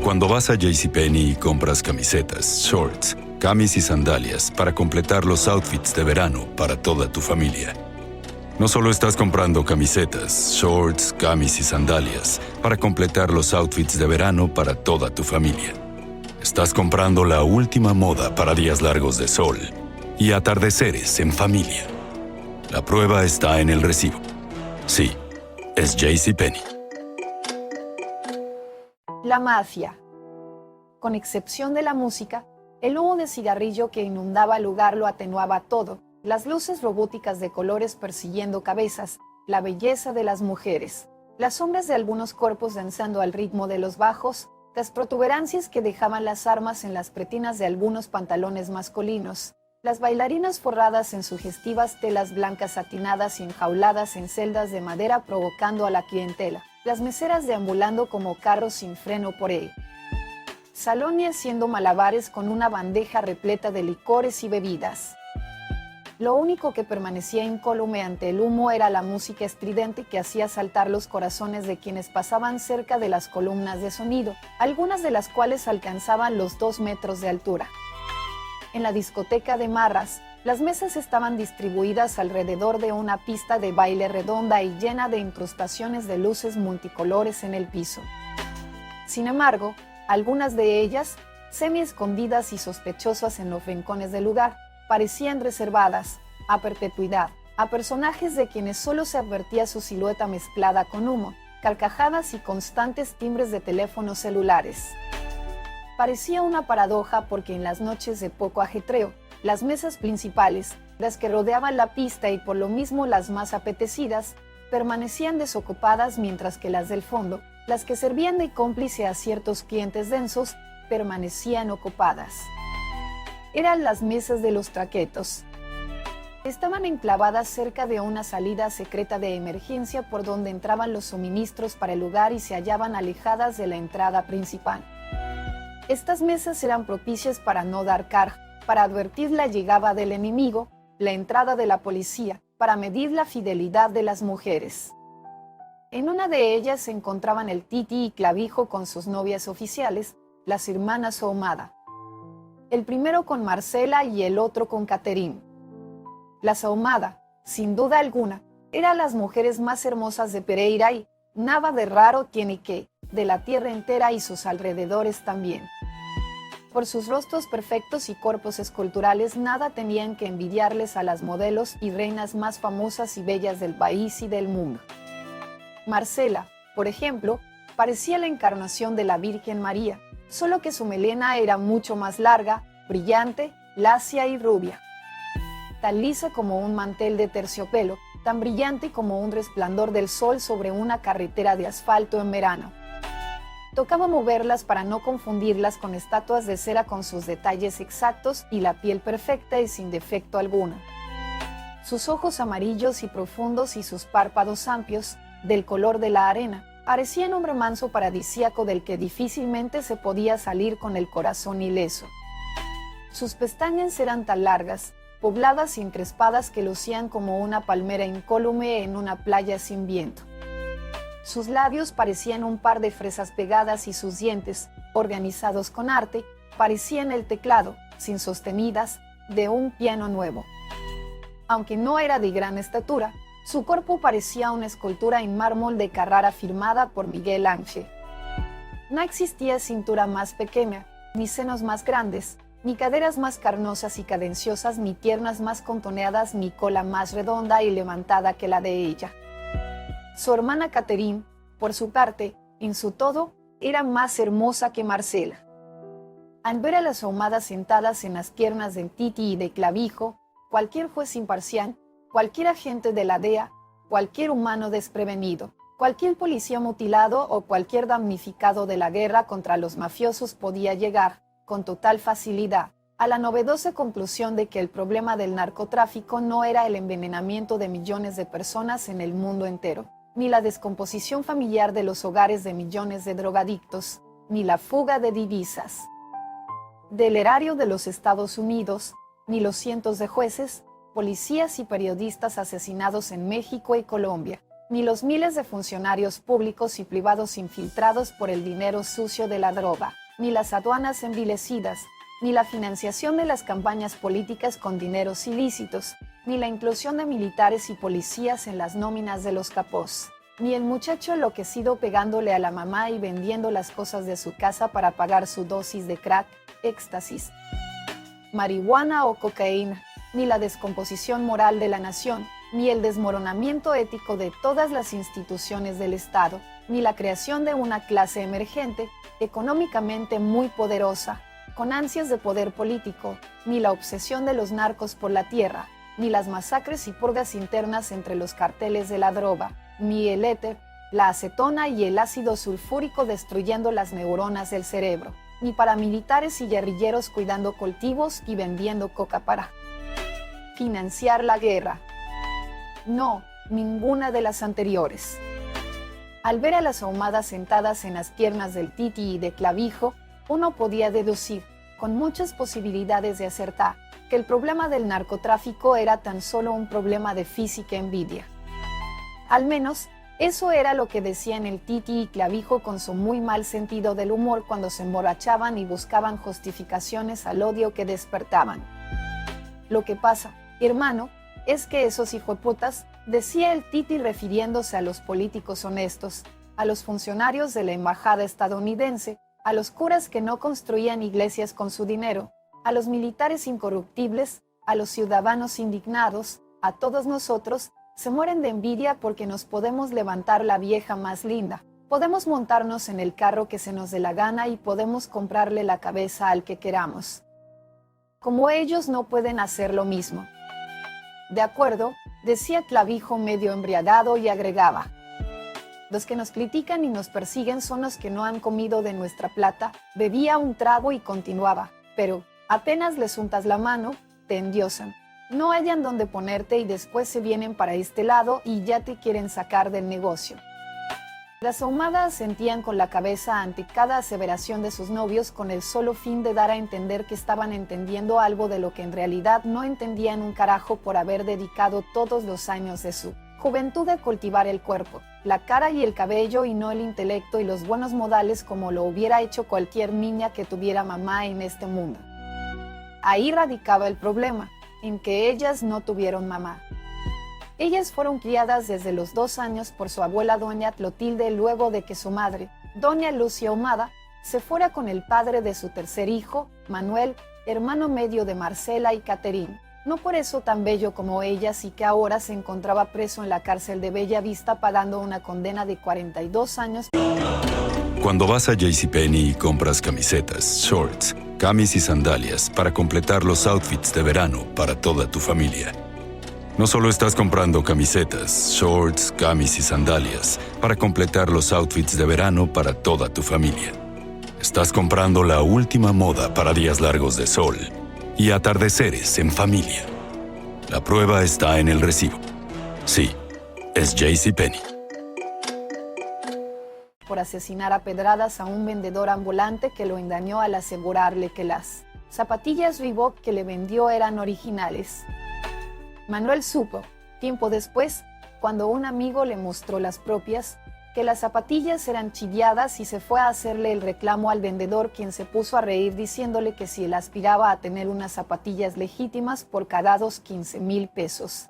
Cuando vas a JCPenney y compras camisetas, shorts, camis y sandalias para completar los outfits de verano para toda tu familia. No solo estás comprando camisetas, shorts, camis y sandalias para completar los outfits de verano para toda tu familia. Estás comprando la última moda para días largos de sol y atardeceres en familia. La prueba está en el recibo. Sí, es JCPenney. La mafia. Con excepción de la música, el humo de cigarrillo que inundaba el lugar lo atenuaba todo. Las luces robóticas de colores persiguiendo cabezas, la belleza de las mujeres, las sombras de algunos cuerpos danzando al ritmo de los bajos, las protuberancias que dejaban las armas en las pretinas de algunos pantalones masculinos, las bailarinas forradas en sugestivas telas blancas satinadas y enjauladas en celdas de madera provocando a la clientela, las meseras deambulando como carros sin freno por él. Saloni haciendo malabares con una bandeja repleta de licores y bebidas. Lo único que permanecía incólume ante el humo era la música estridente que hacía saltar los corazones de quienes pasaban cerca de las columnas de sonido, algunas de las cuales alcanzaban los 2 metros de altura. En la discoteca de Marras, las mesas estaban distribuidas alrededor de una pista de baile redonda y llena de incrustaciones de luces multicolores en el piso. Sin embargo, algunas de ellas, semi-escondidas y sospechosas en los rincones del lugar, parecían reservadas, a perpetuidad, a personajes de quienes solo se advertía su silueta mezclada con humo, carcajadas y constantes timbres de teléfonos celulares. Parecía una paradoja porque en las noches de poco ajetreo, las mesas principales, las que rodeaban la pista y por lo mismo las más apetecidas, permanecían desocupadas mientras que las del fondo, las que servían de cómplice a ciertos clientes densos, permanecían ocupadas. Eran las mesas de los traquetos. Estaban enclavadas cerca de una salida secreta de emergencia por donde entraban los suministros para el lugar y se hallaban alejadas de la entrada principal. Estas mesas eran propicias para no dar carga, para advertir la llegada del enemigo, la entrada de la policía, para medir la fidelidad de las mujeres. En una de ellas se encontraban el Titi y Clavijo con sus novias oficiales, las hermanas Ahumada. El primero con Marcela y el otro con Catherine. Las Ahumada, sin duda alguna, eran las mujeres más hermosas de Pereira y nada de raro tiene que, de la tierra entera y sus alrededores también. Por sus rostros perfectos y cuerpos esculturales nada tenían que envidiarles a las modelos y reinas más famosas y bellas del país y del mundo. Marcela, por ejemplo, parecía la encarnación de la Virgen María, solo que su melena era mucho más larga, brillante, lacia y rubia. Tan lisa como un mantel de terciopelo, tan brillante como un resplandor del sol sobre una carretera de asfalto en verano. Tocaba moverlas para no confundirlas con estatuas de cera con sus detalles exactos y la piel perfecta y sin defecto alguno. Sus ojos amarillos y profundos y sus párpados amplios, del color de la arena, parecían un remanso paradisíaco del que difícilmente se podía salir con el corazón ileso. Sus pestañas eran tan largas, pobladas y encrespadas que lucían como una palmera incólume en una playa sin viento. Sus labios parecían un par de fresas pegadas y sus dientes, organizados con arte, parecían el teclado, sin sostenidas, de un piano nuevo. Aunque no era de gran estatura, su cuerpo parecía una escultura en mármol de Carrara firmada por Miguel Ángel. No existía cintura más pequeña, ni senos más grandes, ni caderas más carnosas y cadenciosas, ni piernas más contoneadas, ni cola más redonda y levantada que la de ella. Su hermana Catherine, por su parte, en su todo, era más hermosa que Marcela. Al ver a las ahumadas sentadas en las piernas del Titi y de Clavijo, cualquier juez imparcial, cualquier agente de la DEA, cualquier humano desprevenido, cualquier policía mutilado o cualquier damnificado de la guerra contra los mafiosos podía llegar, con total facilidad, a la novedosa conclusión de que el problema del narcotráfico no era el envenenamiento de millones de personas en el mundo entero, ni la descomposición familiar de los hogares de millones de drogadictos, ni la fuga de divisas del erario de los Estados Unidos, ni los cientos de jueces, policías y periodistas asesinados en México y Colombia, ni los miles de funcionarios públicos y privados infiltrados por el dinero sucio de la droga, ni las aduanas envilecidas, ni la financiación de las campañas políticas con dineros ilícitos, ni la inclusión de militares y policías en las nóminas de los capós, ni el muchacho enloquecido pegándole a la mamá y vendiendo las cosas de su casa para pagar su dosis de crack, éxtasis, marihuana o cocaína, ni la descomposición moral de la nación, ni el desmoronamiento ético de todas las instituciones del Estado, ni la creación de una clase emergente, económicamente muy poderosa, con ansias de poder político, ni la obsesión de los narcos por la tierra, ni las masacres y purgas internas entre los carteles de la droga, ni el éter, la acetona y el ácido sulfúrico destruyendo las neuronas del cerebro, ni paramilitares y guerrilleros cuidando cultivos y vendiendo coca para financiar la guerra. No, ninguna de las anteriores. Al ver a las ahumadas sentadas en las piernas del Titi y de Clavijo, uno podía deducir, con muchas posibilidades de acertar, que el problema del narcotráfico era tan solo un problema de física envidia. Al menos, eso era lo que decían el Titi y Clavijo con su muy mal sentido del humor cuando se emborrachaban y buscaban justificaciones al odio que despertaban. Lo que pasa, hermano, es que esos hijoputas, decía el Titi refiriéndose a los políticos honestos, a los funcionarios de la embajada estadounidense, a los curas que no construían iglesias con su dinero, a los militares incorruptibles, a los ciudadanos indignados, a todos nosotros, se mueren de envidia porque nos podemos levantar la vieja más linda, podemos montarnos en el carro que se nos dé la gana y podemos comprarle la cabeza al que queramos. Como ellos no pueden hacer lo mismo. De acuerdo, decía Clavijo medio embriagado y agregaba: los que nos critican y nos persiguen son los que no han comido de nuestra plata. Bebía un trago y continuaba: pero, apenas les untas la mano, te endiosan. No hallan dónde ponerte y después se vienen para este lado y ya te quieren sacar del negocio. Las ahumadas sentían con la cabeza ante cada aseveración de sus novios con el solo fin de dar a entender que estaban entendiendo algo de lo que en realidad no entendían un carajo por haber dedicado todos los años de su juventud a cultivar el cuerpo, la cara y el cabello y no el intelecto y los buenos modales como lo hubiera hecho cualquier niña que tuviera mamá en este mundo. Ahí radicaba el problema, en que ellas no tuvieron mamá. Ellas fueron criadas desde los 2 años por su abuela doña Clotilde luego de que su madre, doña Lucia Ahumada, se fuera con el padre de su tercer hijo, Manuel, hermano medio de Marcela y Caterín, no por eso tan bello como ellas y que ahora se encontraba preso en la cárcel de Bella Vista pagando una condena de 42 años. Cuando vas a JCPenney y compras camisetas, shorts, camis y sandalias para completar los outfits de verano para toda tu familia. No solo estás comprando camisetas, shorts, camis y sandalias para completar los outfits de verano para toda tu familia. Estás comprando la última moda para días largos de sol y atardeceres en familia. La prueba está en el recibo. Sí, es JCPenney. Por asesinar a pedradas a un vendedor ambulante que lo engañó al asegurarle que las zapatillas Reebok que le vendió eran originales. Manuel supo, tiempo después, cuando un amigo le mostró las propias, que las zapatillas eran chiviadas y se fue a hacerle el reclamo al vendedor, quien se puso a reír diciéndole que si él aspiraba a tener unas zapatillas legítimas por cada 15,000 pesos.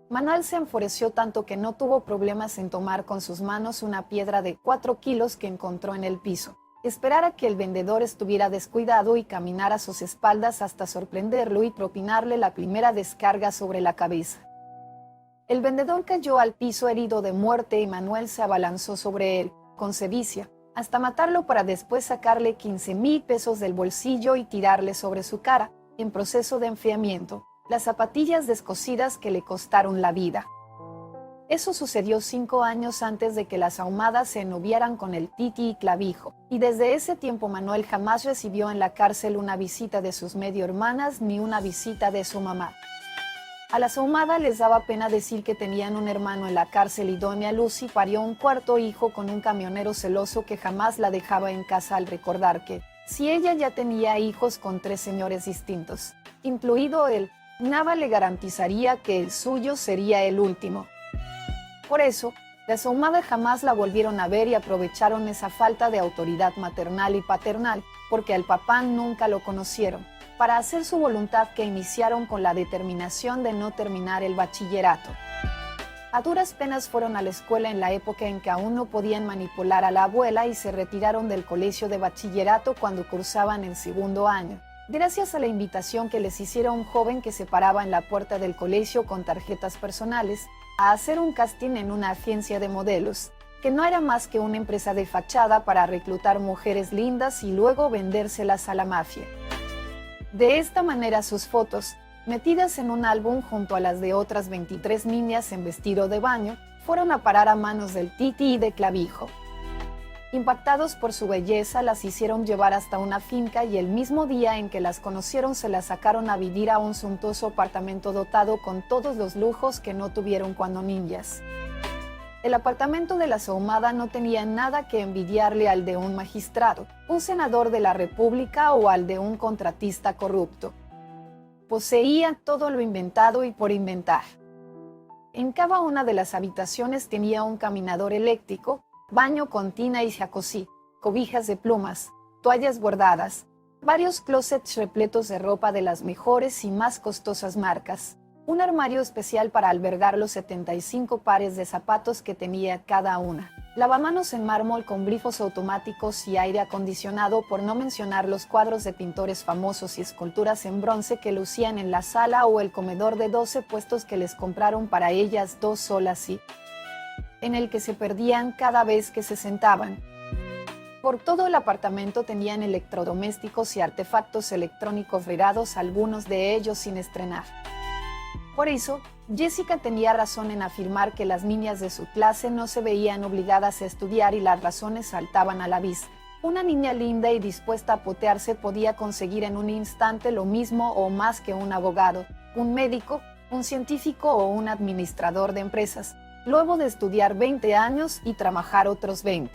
Manuel se enfureció tanto que no tuvo problemas en tomar con sus manos una piedra de 4 kilos que encontró en el piso, esperar a que el vendedor estuviera descuidado y caminar a sus espaldas hasta sorprenderlo y propinarle la primera descarga sobre la cabeza. El vendedor cayó al piso herido de muerte y Manuel se abalanzó sobre él, con sevicia, hasta matarlo para después sacarle 15,000 pesos del bolsillo y tirarle sobre su cara, en proceso de enfriamiento, las zapatillas descosidas que le costaron la vida. Eso sucedió 5 años antes de que las ahumadas se enoviaran con el Titi y Clavijo, y desde ese tiempo Manuel jamás recibió en la cárcel una visita de sus medio hermanas ni una visita de su mamá. A las ahumadas les daba pena decir que tenían un hermano en la cárcel y doña Lucy parió un 4.º hijo con un camionero celoso que jamás la dejaba en casa al recordar que, si ella ya tenía hijos con 3 señores distintos, incluido él, nada le garantizaría que el suyo sería el último. Por eso, las Ahumada jamás la volvieron a ver y aprovecharon esa falta de autoridad maternal y paternal, porque al papá nunca lo conocieron, para hacer su voluntad, que iniciaron con la determinación de no terminar el bachillerato. A duras penas fueron a la escuela en la época en que aún no podían manipular a la abuela, y se retiraron del colegio de bachillerato cuando cursaban el segundo año, gracias a la invitación que les hiciera un joven que se paraba en la puerta del colegio con tarjetas personales, a hacer un casting en una agencia de modelos, que no era más que una empresa de fachada para reclutar mujeres lindas y luego vendérselas a la mafia. De esta manera sus fotos, metidas en un álbum junto a las de otras 23 niñas en vestido de baño, fueron a parar a manos del Titi y de Clavijo. Impactados por su belleza, las hicieron llevar hasta una finca, y el mismo día en que las conocieron se las sacaron a vivir a un suntuoso apartamento dotado con todos los lujos que no tuvieron cuando niñas. El apartamento de las Ahumada no tenía nada que envidiarle al de un magistrado, un senador de la República o al de un contratista corrupto. Poseía todo lo inventado y por inventar. En cada una de las habitaciones tenía un caminador eléctrico, baño con tina y jacuzzi, cobijas de plumas, toallas bordadas, varios closets repletos de ropa de las mejores y más costosas marcas, un armario especial para albergar los 75 pares de zapatos que tenía cada una, lavamanos en mármol con grifos automáticos y aire acondicionado, por no mencionar los cuadros de pintores famosos y esculturas en bronce que lucían en la sala, o el comedor de 12 puestos que les compraron para ellas dos solas y en el que se perdían cada vez que se sentaban. Por todo el apartamento tenían electrodomésticos y artefactos electrónicos regados, algunos de ellos sin estrenar. Por eso, Jessica tenía razón en afirmar que las niñas de su clase no se veían obligadas a estudiar, y las razones saltaban a la vista. Una niña linda y dispuesta a potearse podía conseguir en un instante lo mismo o más que un abogado, un médico, un científico o un administrador de empresas, luego de estudiar 20 años y trabajar otros 20.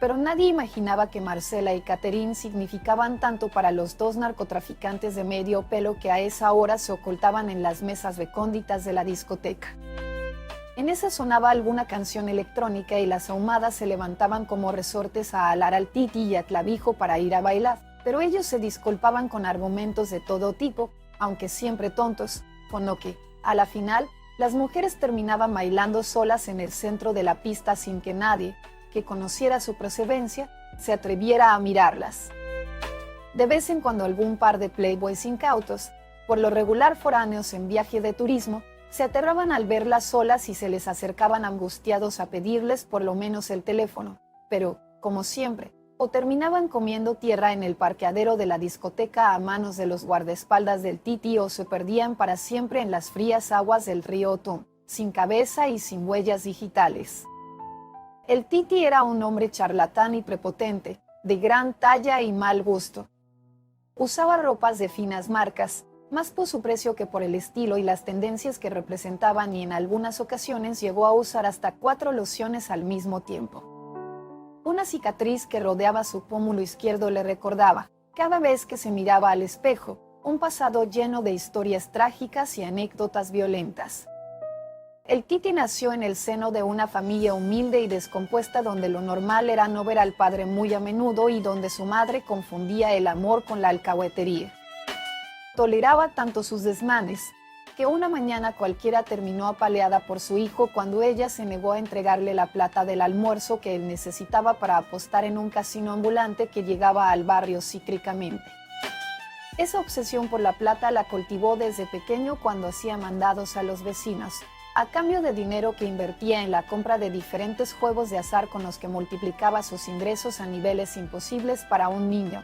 Pero nadie imaginaba que Marcela y Catherine significaban tanto para los dos narcotraficantes de medio pelo que a esa hora se ocultaban en las mesas recónditas de la discoteca. En esa sonaba alguna canción electrónica y las Ahumadas se levantaban como resortes a alar al Titi y a Clavijo para ir a bailar, pero ellos se disculpaban con argumentos de todo tipo, aunque siempre tontos, con lo que, a la final, las mujeres terminaban bailando solas en el centro de la pista sin que nadie, que conociera su procedencia, se atreviera a mirarlas. De vez en cuando algún par de playboys incautos, por lo regular foráneos en viaje de turismo, se aterraban al verlas solas y se les acercaban angustiados a pedirles por lo menos el teléfono, pero, como siempre, o terminaban comiendo tierra en el parqueadero de la discoteca a manos de los guardaespaldas del Titi, o se perdían para siempre en las frías aguas del río Otum, sin cabeza y sin huellas digitales. El Titi era un hombre charlatán y prepotente, de gran talla y mal gusto. Usaba ropas de finas marcas, más por su precio que por el estilo y las tendencias que representaban, y en algunas ocasiones llegó a usar hasta 4 lociones al mismo tiempo. Una cicatriz que rodeaba su pómulo izquierdo le recordaba, cada vez que se miraba al espejo, un pasado lleno de historias trágicas y anécdotas violentas. El Titi nació en el seno de una familia humilde y descompuesta, donde lo normal era no ver al padre muy a menudo y donde su madre confundía el amor con la alcahuetería. Toleraba tanto sus desmanes, que una mañana cualquiera terminó apaleada por su hijo cuando ella se negó a entregarle la plata del almuerzo que él necesitaba para apostar en un casino ambulante que llegaba al barrio cíclicamente. Esa obsesión por la plata la cultivó desde pequeño, cuando hacía mandados a los vecinos, a cambio de dinero que invertía en la compra de diferentes juegos de azar con los que multiplicaba sus ingresos a niveles imposibles para un niño.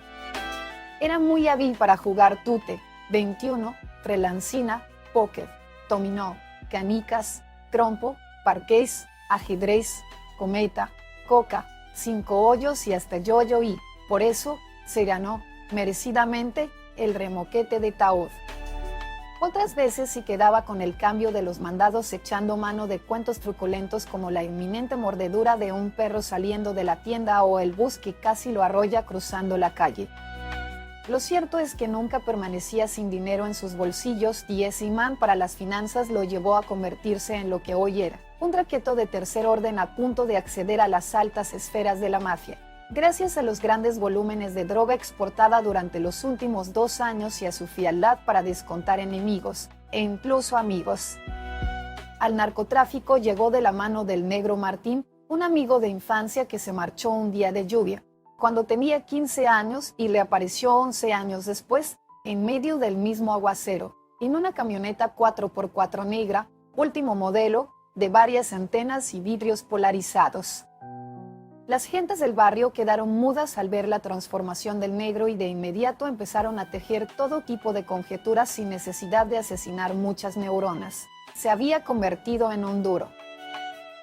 Era muy hábil para jugar tute, 21, relancina, póker, dominó, canicas, trompo, parqués, ajedrez, cometa, coca, 5 hoyos y hasta yoyo, y, por eso, se ganó, merecidamente, el remoquete de Taud. Otras veces se quedaba con el cambio de los mandados echando mano de cuentos truculentos como la inminente mordedura de un perro saliendo de la tienda o el bus que casi lo arrolla cruzando la calle. Lo cierto es que nunca permanecía sin dinero en sus bolsillos, y ese imán para las finanzas lo llevó a convertirse en lo que hoy era, un raqueto de tercer orden a punto de acceder a las altas esferas de la mafia, gracias a los grandes volúmenes de droga exportada durante los últimos 2 años y a su frialdad para descontar enemigos, e incluso amigos. Al narcotráfico llegó de la mano del Negro Martín, un amigo de infancia que se marchó un día de lluvia, cuando tenía 15 años y le apareció 11 años después, en medio del mismo aguacero, en una camioneta 4x4 negra, último modelo, de varias antenas y vidrios polarizados. Las gentes del barrio quedaron mudas al ver la transformación del negro y de inmediato empezaron a tejer todo tipo de conjeturas sin necesidad de asesinar muchas neuronas. Se había convertido en un duro.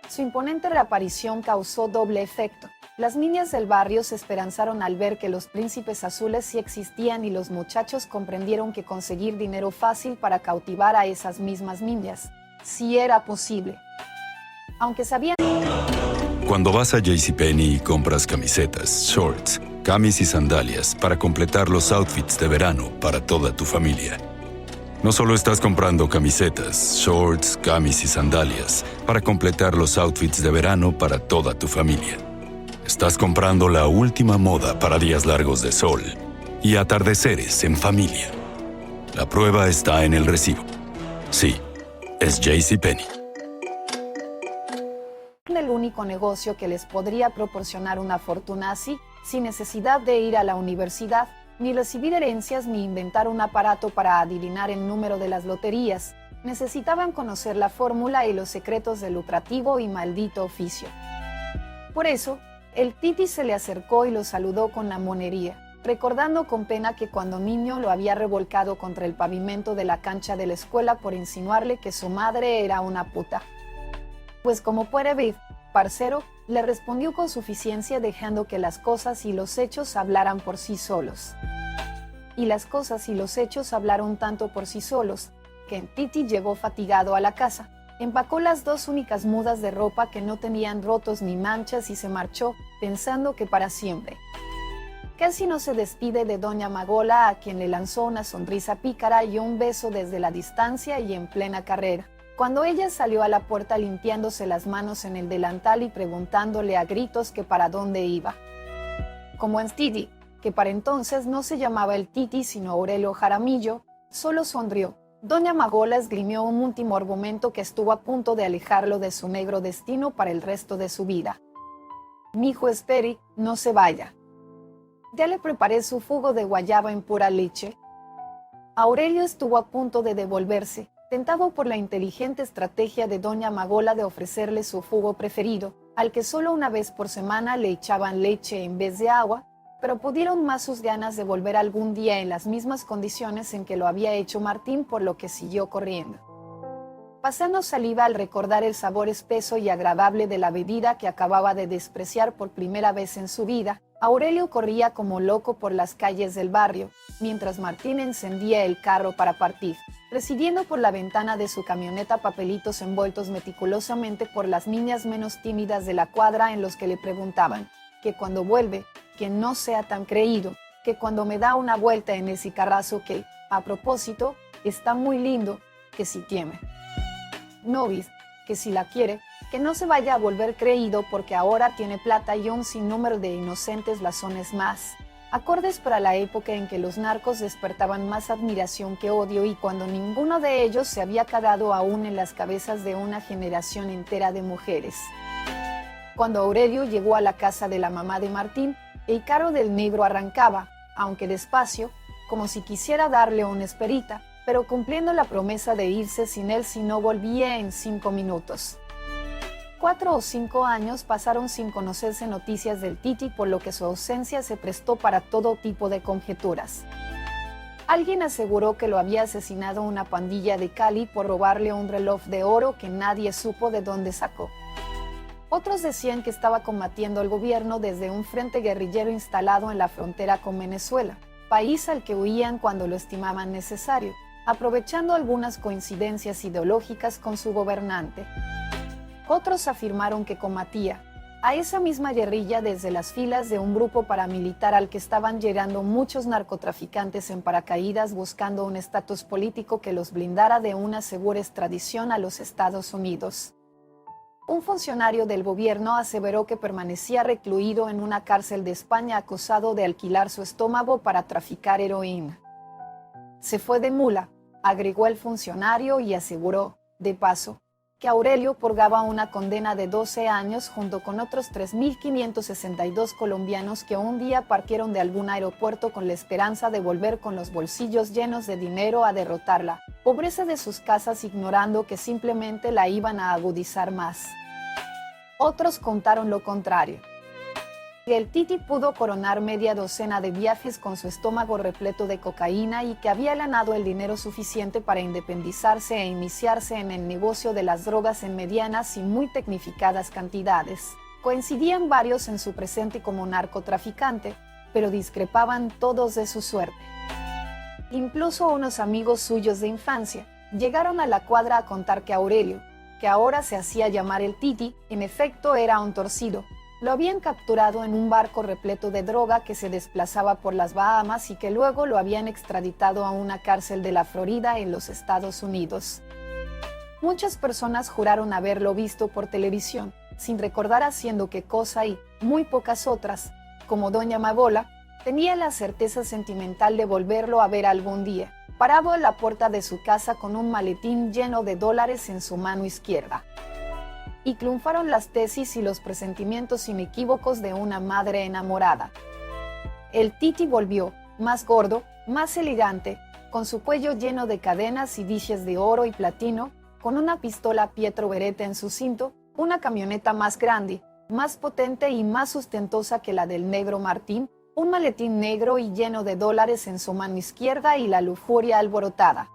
Su imponente reaparición causó doble efecto. Las niñas del barrio se esperanzaron al ver que los príncipes azules sí existían y los muchachos comprendieron que conseguir dinero fácil para cautivar a esas mismas niñas sí era posible. Aunque sabían... Cuando vas a JCPenney y compras camisetas, shorts, camis y sandalias para completar los outfits de verano para toda tu familia. No solo estás comprando camisetas, shorts, camis y sandalias para completar los outfits de verano para toda tu familia. Estás comprando la última moda para días largos de sol y atardeceres en familia. La prueba está en el recibo. Sí, es JCPenney. El único negocio que les podría proporcionar una fortuna así, sin necesidad de ir a la universidad, ni recibir herencias ni inventar un aparato para adivinar el número de las loterías. Necesitaban conocer la fórmula y los secretos del lucrativo y maldito oficio. Por eso, el Titi se le acercó y lo saludó con la monería, recordando con pena que cuando niño lo había revolcado contra el pavimento de la cancha de la escuela por insinuarle que su madre era una puta. Pues como puede ver, parcero, le respondió con suficiencia dejando que las cosas y los hechos hablaran por sí solos. Y las cosas y los hechos hablaron tanto por sí solos, que el Titi llegó fatigado a la casa, empacó las 2 únicas mudas de ropa que no tenían rotos ni manchas y se marchó, pensando que para siempre. Casi no se despide de doña Magola, a quien le lanzó una sonrisa pícara y un beso desde la distancia y en plena carrera, cuando ella salió a la puerta limpiándose las manos en el delantal y preguntándole a gritos que para dónde iba. Como en Titi, que para entonces no se llamaba el Titi sino Aurelio Jaramillo, solo sonrió. Doña Magola esgrimió un último argumento que estuvo a punto de alejarlo de su negro destino para el resto de su vida. «Mijo, espere, no se vaya. Ya le preparé su jugo de guayaba en pura leche». Aurelio estuvo a punto de devolverse, tentado por la inteligente estrategia de doña Magola de ofrecerle su jugo preferido, al que solo una vez por semana le echaban leche en vez de agua, pero pudieron más sus ganas de volver algún día en las mismas condiciones en que lo había hecho Martín, por lo que siguió corriendo. Pasando saliva al recordar el sabor espeso y agradable de la bebida que acababa de despreciar por primera vez en su vida, Aurelio corría como loco por las calles del barrio, mientras Martín encendía el carro para partir, recibiendo por la ventana de su camioneta papelitos envueltos meticulosamente por las niñas menos tímidas de la cuadra en los que le preguntaban, que cuando vuelve, que no sea tan creído, que cuando me da una vuelta en ese carrazo que, a propósito, está muy lindo, que si tiene novis, que si la quiere, que no se vaya a volver creído porque ahora tiene plata y un sinnúmero de inocentes blasones más, acordes para la época en que los narcos despertaban más admiración que odio y cuando ninguno de ellos se había quedado aún en las cabezas de una generación entera de mujeres. Cuando Aurelio llegó a la casa de la mamá de Martín, el carro del negro arrancaba, aunque despacio, como si quisiera darle una esperita, pero cumpliendo la promesa de irse sin él si no volvía en 5 minutos. 4 o 5 años pasaron sin conocerse noticias del Titi, por lo que su ausencia se prestó para todo tipo de conjeturas. Alguien aseguró que lo había asesinado una pandilla de Cali por robarle un reloj de oro que nadie supo de dónde sacó. Otros decían que estaba combatiendo al gobierno desde un frente guerrillero instalado en la frontera con Venezuela, país al que huían cuando lo estimaban necesario, aprovechando algunas coincidencias ideológicas con su gobernante. Otros afirmaron que combatía a esa misma guerrilla desde las filas de un grupo paramilitar al que estaban llegando muchos narcotraficantes en paracaídas buscando un estatus político que los blindara de una segura extradición a los Estados Unidos. Un funcionario del gobierno aseveró que permanecía recluido en una cárcel de España acusado de alquilar su estómago para traficar heroína. Se fue de mula, agregó el funcionario y aseguró, de paso, que Aurelio purgaba una condena de 12 años junto con otros 3.562 colombianos que un día partieron de algún aeropuerto con la esperanza de volver con los bolsillos llenos de dinero a derrotar la pobreza de sus casas, ignorando que simplemente la iban a agudizar más. Otros contaron lo contrario, que el Titi pudo coronar media docena de viajes con su estómago repleto de cocaína y que había ganado el dinero suficiente para independizarse e iniciarse en el negocio de las drogas en medianas y muy tecnificadas cantidades. Coincidían varios en su presente como narcotraficante, pero discrepaban todos de su suerte. Incluso unos amigos suyos de infancia llegaron a la cuadra a contar que Aurelio, que ahora se hacía llamar el Titi, en efecto era un torcido. Lo habían capturado en un barco repleto de droga que se desplazaba por las Bahamas y que luego lo habían extraditado a una cárcel de la Florida en los Estados Unidos. Muchas personas juraron haberlo visto por televisión, sin recordar haciendo qué cosa y, muy pocas otras, como doña Mabola, tenía la certeza sentimental de volverlo a ver algún día, parado en la puerta de su casa con un maletín lleno de dólares en su mano izquierda. Y triunfaron las tesis y los presentimientos inequívocos de una madre enamorada. El Titi volvió, más gordo, más elegante, con su cuello lleno de cadenas y dijes de oro y platino, con una pistola Pietro Beretta en su cinto, una camioneta más grande, más potente y más ostentosa que la del negro Martín, un maletín negro y lleno de dólares en su mano izquierda y la lujuria alborotada.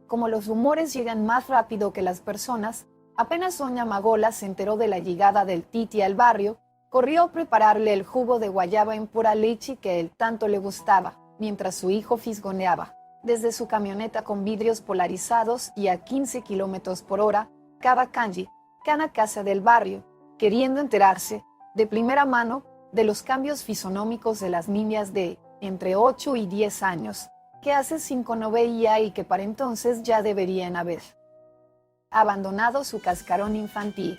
Como los rumores llegan más rápido que las personas, apenas doña Mabola se enteró de la llegada del Titi al barrio, corrió a prepararle el jugo de guayaba en pura leche que él tanto le gustaba, mientras su hijo fisgoneaba, desde su camioneta con vidrios polarizados y a 15 kilómetros por hora, cada calle, cada casa del barrio, queriendo enterarse, de primera mano, de los cambios fisonómicos de las niñas de entre 8 y 10 años, que hace 5 no veía y que para entonces ya deberían haber abandonado su cascarón infantil.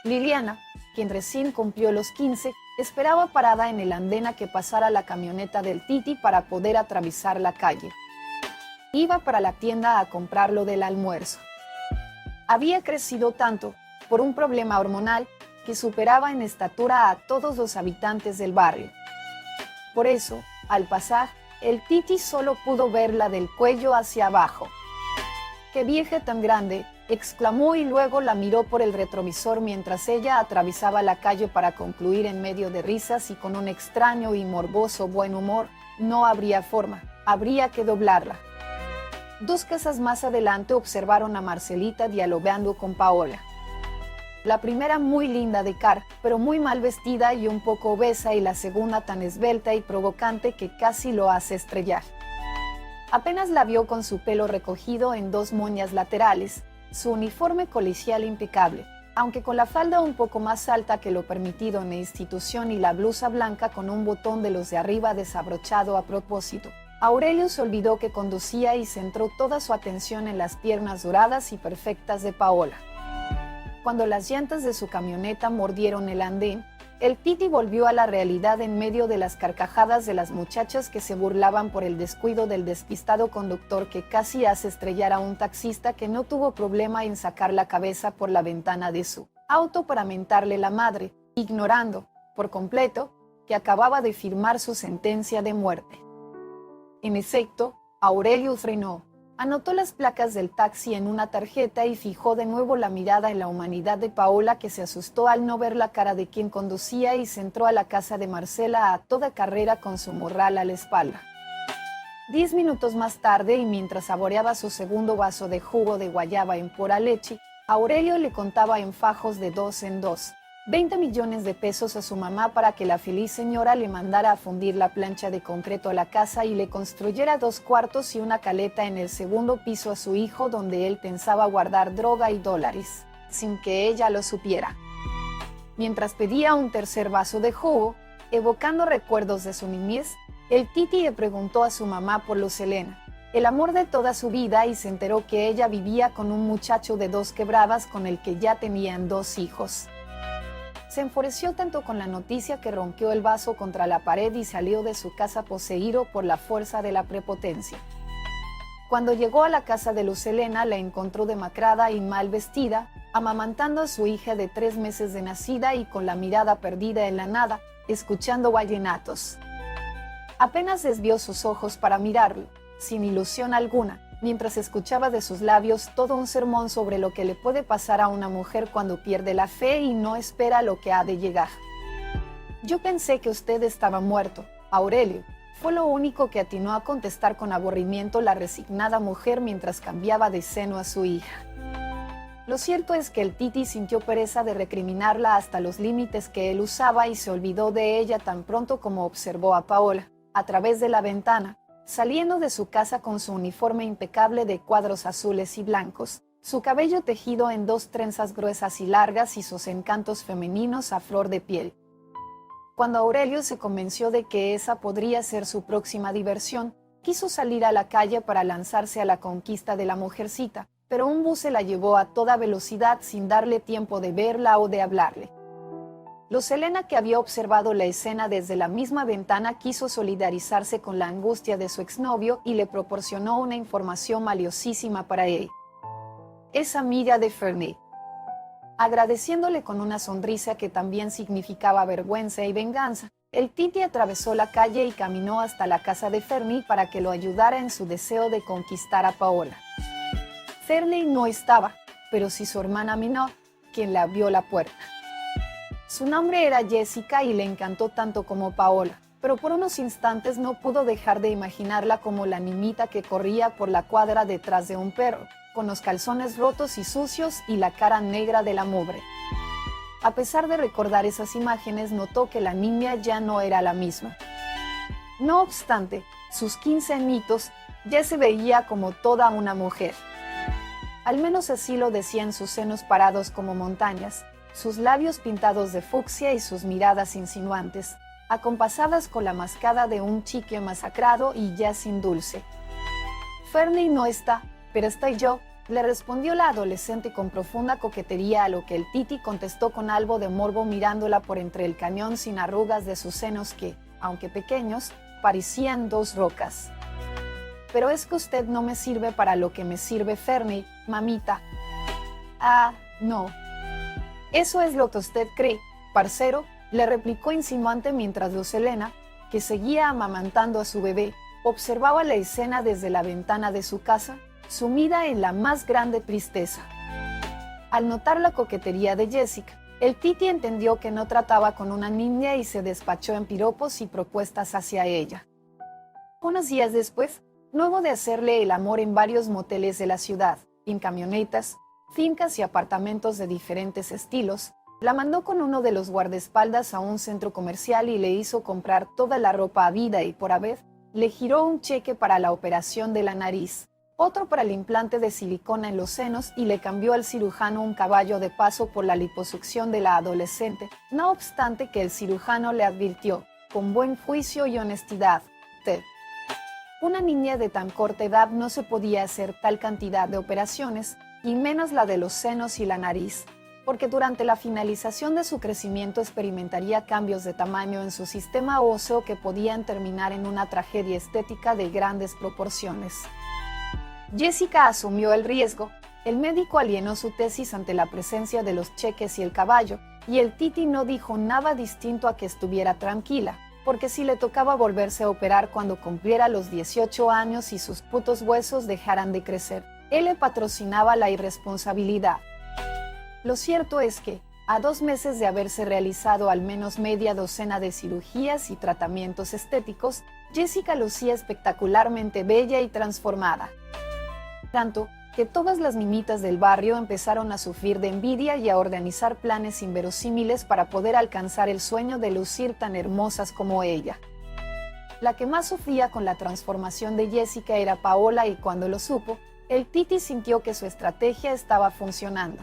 Liliana, quien recién cumplió los 15, esperaba parada en el andén a que pasara la camioneta del Titi para poder atravesar la calle. Iba para la tienda a comprarlo del almuerzo. Había crecido tanto, por un problema hormonal, que superaba en estatura a todos los habitantes del barrio. Por eso, al pasar, el Titi solo pudo verla del cuello hacia abajo. ¡Qué vieja tan grande!, exclamó y luego la miró por el retrovisor mientras ella atravesaba la calle para concluir en medio de risas y con un extraño y morboso buen humor: no habría forma, habría que doblarla. 2 casas más adelante observaron a Marcelita dialogando con Paola. La primera muy linda de cara, pero muy mal vestida y un poco obesa, y la segunda tan esbelta y provocante que casi lo hace estrellar. Apenas la vio con su pelo recogido en 2 moñas laterales, su uniforme colegial impecable, aunque con la falda un poco más alta que lo permitido en la institución y la blusa blanca con un botón de los de arriba desabrochado a propósito. Aurelio se olvidó que conducía y centró toda su atención en las piernas doradas y perfectas de Paola. Cuando las llantas de su camioneta mordieron el andén, el Titi volvió a la realidad en medio de las carcajadas de las muchachas que se burlaban por el descuido del despistado conductor que casi hace estrellar a un taxista que no tuvo problema en sacar la cabeza por la ventana de su auto para mentarle la madre, ignorando, por completo, que acababa de firmar su sentencia de muerte. En efecto, Aurelio frenó, anotó las placas del taxi en una tarjeta y fijó de nuevo la mirada en la humanidad de Paola, que se asustó al no ver la cara de quien conducía y se entró a la casa de Marcela a toda carrera con su morral a la espalda. 10 minutos más tarde, y mientras saboreaba su segundo vaso de jugo de guayaba en pura leche, Aurelio le contaba en fajos de 2 en 2, 20 millones de pesos a su mamá para que la feliz señora le mandara a fundir la plancha de concreto a la casa y le construyera 2 cuartos y una caleta en el segundo piso a su hijo, donde él pensaba guardar droga y dólares, sin que ella lo supiera. Mientras pedía un tercer vaso de jugo, evocando recuerdos de su niñez, el Titi le preguntó a su mamá por Luz Helena, el amor de toda su vida, y se enteró que ella vivía con un muchacho de 2 quebradas con el que ya tenían 2 hijos. Se enfureció tanto con la noticia que rompió el vaso contra la pared y salió de su casa poseído por la fuerza de la prepotencia. Cuando llegó a la casa de Luz Helena, la encontró demacrada y mal vestida, amamantando a su hija de 3 meses de nacida y con la mirada perdida en la nada, escuchando vallenatos. Apenas desvió sus ojos para mirarlo, sin ilusión alguna, mientras escuchaba de sus labios todo un sermón sobre lo que le puede pasar a una mujer cuando pierde la fe y no espera lo que ha de llegar. Yo pensé que usted estaba muerto, Aurelio, fue lo único que atinó a contestar con aburrimiento la resignada mujer mientras cambiaba de seno a su hija. Lo cierto es que el Titi sintió pereza de recriminarla hasta los límites que él usaba y se olvidó de ella tan pronto como observó a Paola, a través de la ventana, saliendo de su casa con su uniforme impecable de cuadros azules y blancos, su cabello tejido en 2 trenzas gruesas y largas y sus encantos femeninos a flor de piel. Cuando Aurelio se convenció de que esa podría ser su próxima diversión, quiso salir a la calle para lanzarse a la conquista de la mujercita, pero un bus se la llevó a toda velocidad sin darle tiempo de verla o de hablarle. Luz Helena, que había observado la escena desde la misma ventana, quiso solidarizarse con la angustia de su exnovio y le proporcionó una información valiosísima para él. Es amiga de Fernie. Agradeciéndole con una sonrisa que también significaba vergüenza y venganza, el Titi atravesó la calle y caminó hasta la casa de Fernie para que lo ayudara en su deseo de conquistar a Paola. Fernie no estaba, pero sí su hermana menor, quien le abrió la puerta. Su nombre era Jessica y le encantó tanto como Paola, pero por unos instantes no pudo dejar de imaginarla como la niñita que corría por la cuadra detrás de un perro, con los calzones rotos y sucios y la cara negra de la mugre. A pesar de recordar esas imágenes, notó que la niña ya no era la misma. No obstante, sus 15 añitos ya se veía como toda una mujer. Al menos así lo decían sus senos parados como montañas, sus labios pintados de fucsia y sus miradas insinuantes, acompasadas con la mascada de un chicle masacrado y ya sin dulce. Fernie no está, pero estoy yo, le respondió la adolescente con profunda coquetería, a lo que el Titi contestó con algo de morbo mirándola por entre el cañón sin arrugas de sus senos que, aunque pequeños, parecían 2 rocas. Pero es que usted no me sirve para lo que me sirve Fernie, mamita. Ah, no. Eso es lo que usted cree, parcero, le replicó insinuante mientras Luz Helena, que seguía amamantando a su bebé, observaba la escena desde la ventana de su casa, sumida en la más grande tristeza. Al notar la coquetería de Jessica, el Titi entendió que no trataba con una niña y se despachó en piropos y propuestas hacia ella. Unos días después, luego de hacerle el amor en varios moteles de la ciudad, en camionetas, fincas y apartamentos de diferentes estilos, la mandó con uno de los guardaespaldas a un centro comercial y le hizo comprar toda la ropa habida y por haber, le giró un cheque para la operación de la nariz, otro para el implante de silicona en los senos y le cambió al cirujano un caballo de paso por la liposucción de la adolescente, no obstante que el cirujano le advirtió, con buen juicio y honestidad, Ted. Una niña de tan corta edad no se podía hacer tal cantidad de operaciones, y menos la de los senos y la nariz, porque durante la finalización de su crecimiento experimentaría cambios de tamaño en su sistema óseo que podían terminar en una tragedia estética de grandes proporciones. Jessica asumió el riesgo, el médico alienó su tesis ante la presencia de los cheques y el caballo, y el Titi no dijo nada distinto a que estuviera tranquila, porque si le tocaba volverse a operar cuando cumpliera los 18 años y sus putos huesos dejaran de crecer, él le patrocinaba la irresponsabilidad. Lo cierto es que, a 2 meses de haberse realizado al menos media docena de cirugías y tratamientos estéticos, Jessica lucía espectacularmente bella y transformada. Tanto que todas las niñitas del barrio empezaron a sufrir de envidia y a organizar planes inverosímiles para poder alcanzar el sueño de lucir tan hermosas como ella. La que más sufría con la transformación de Jessica era Paola, y cuando lo supo, el Titi sintió que su estrategia estaba funcionando.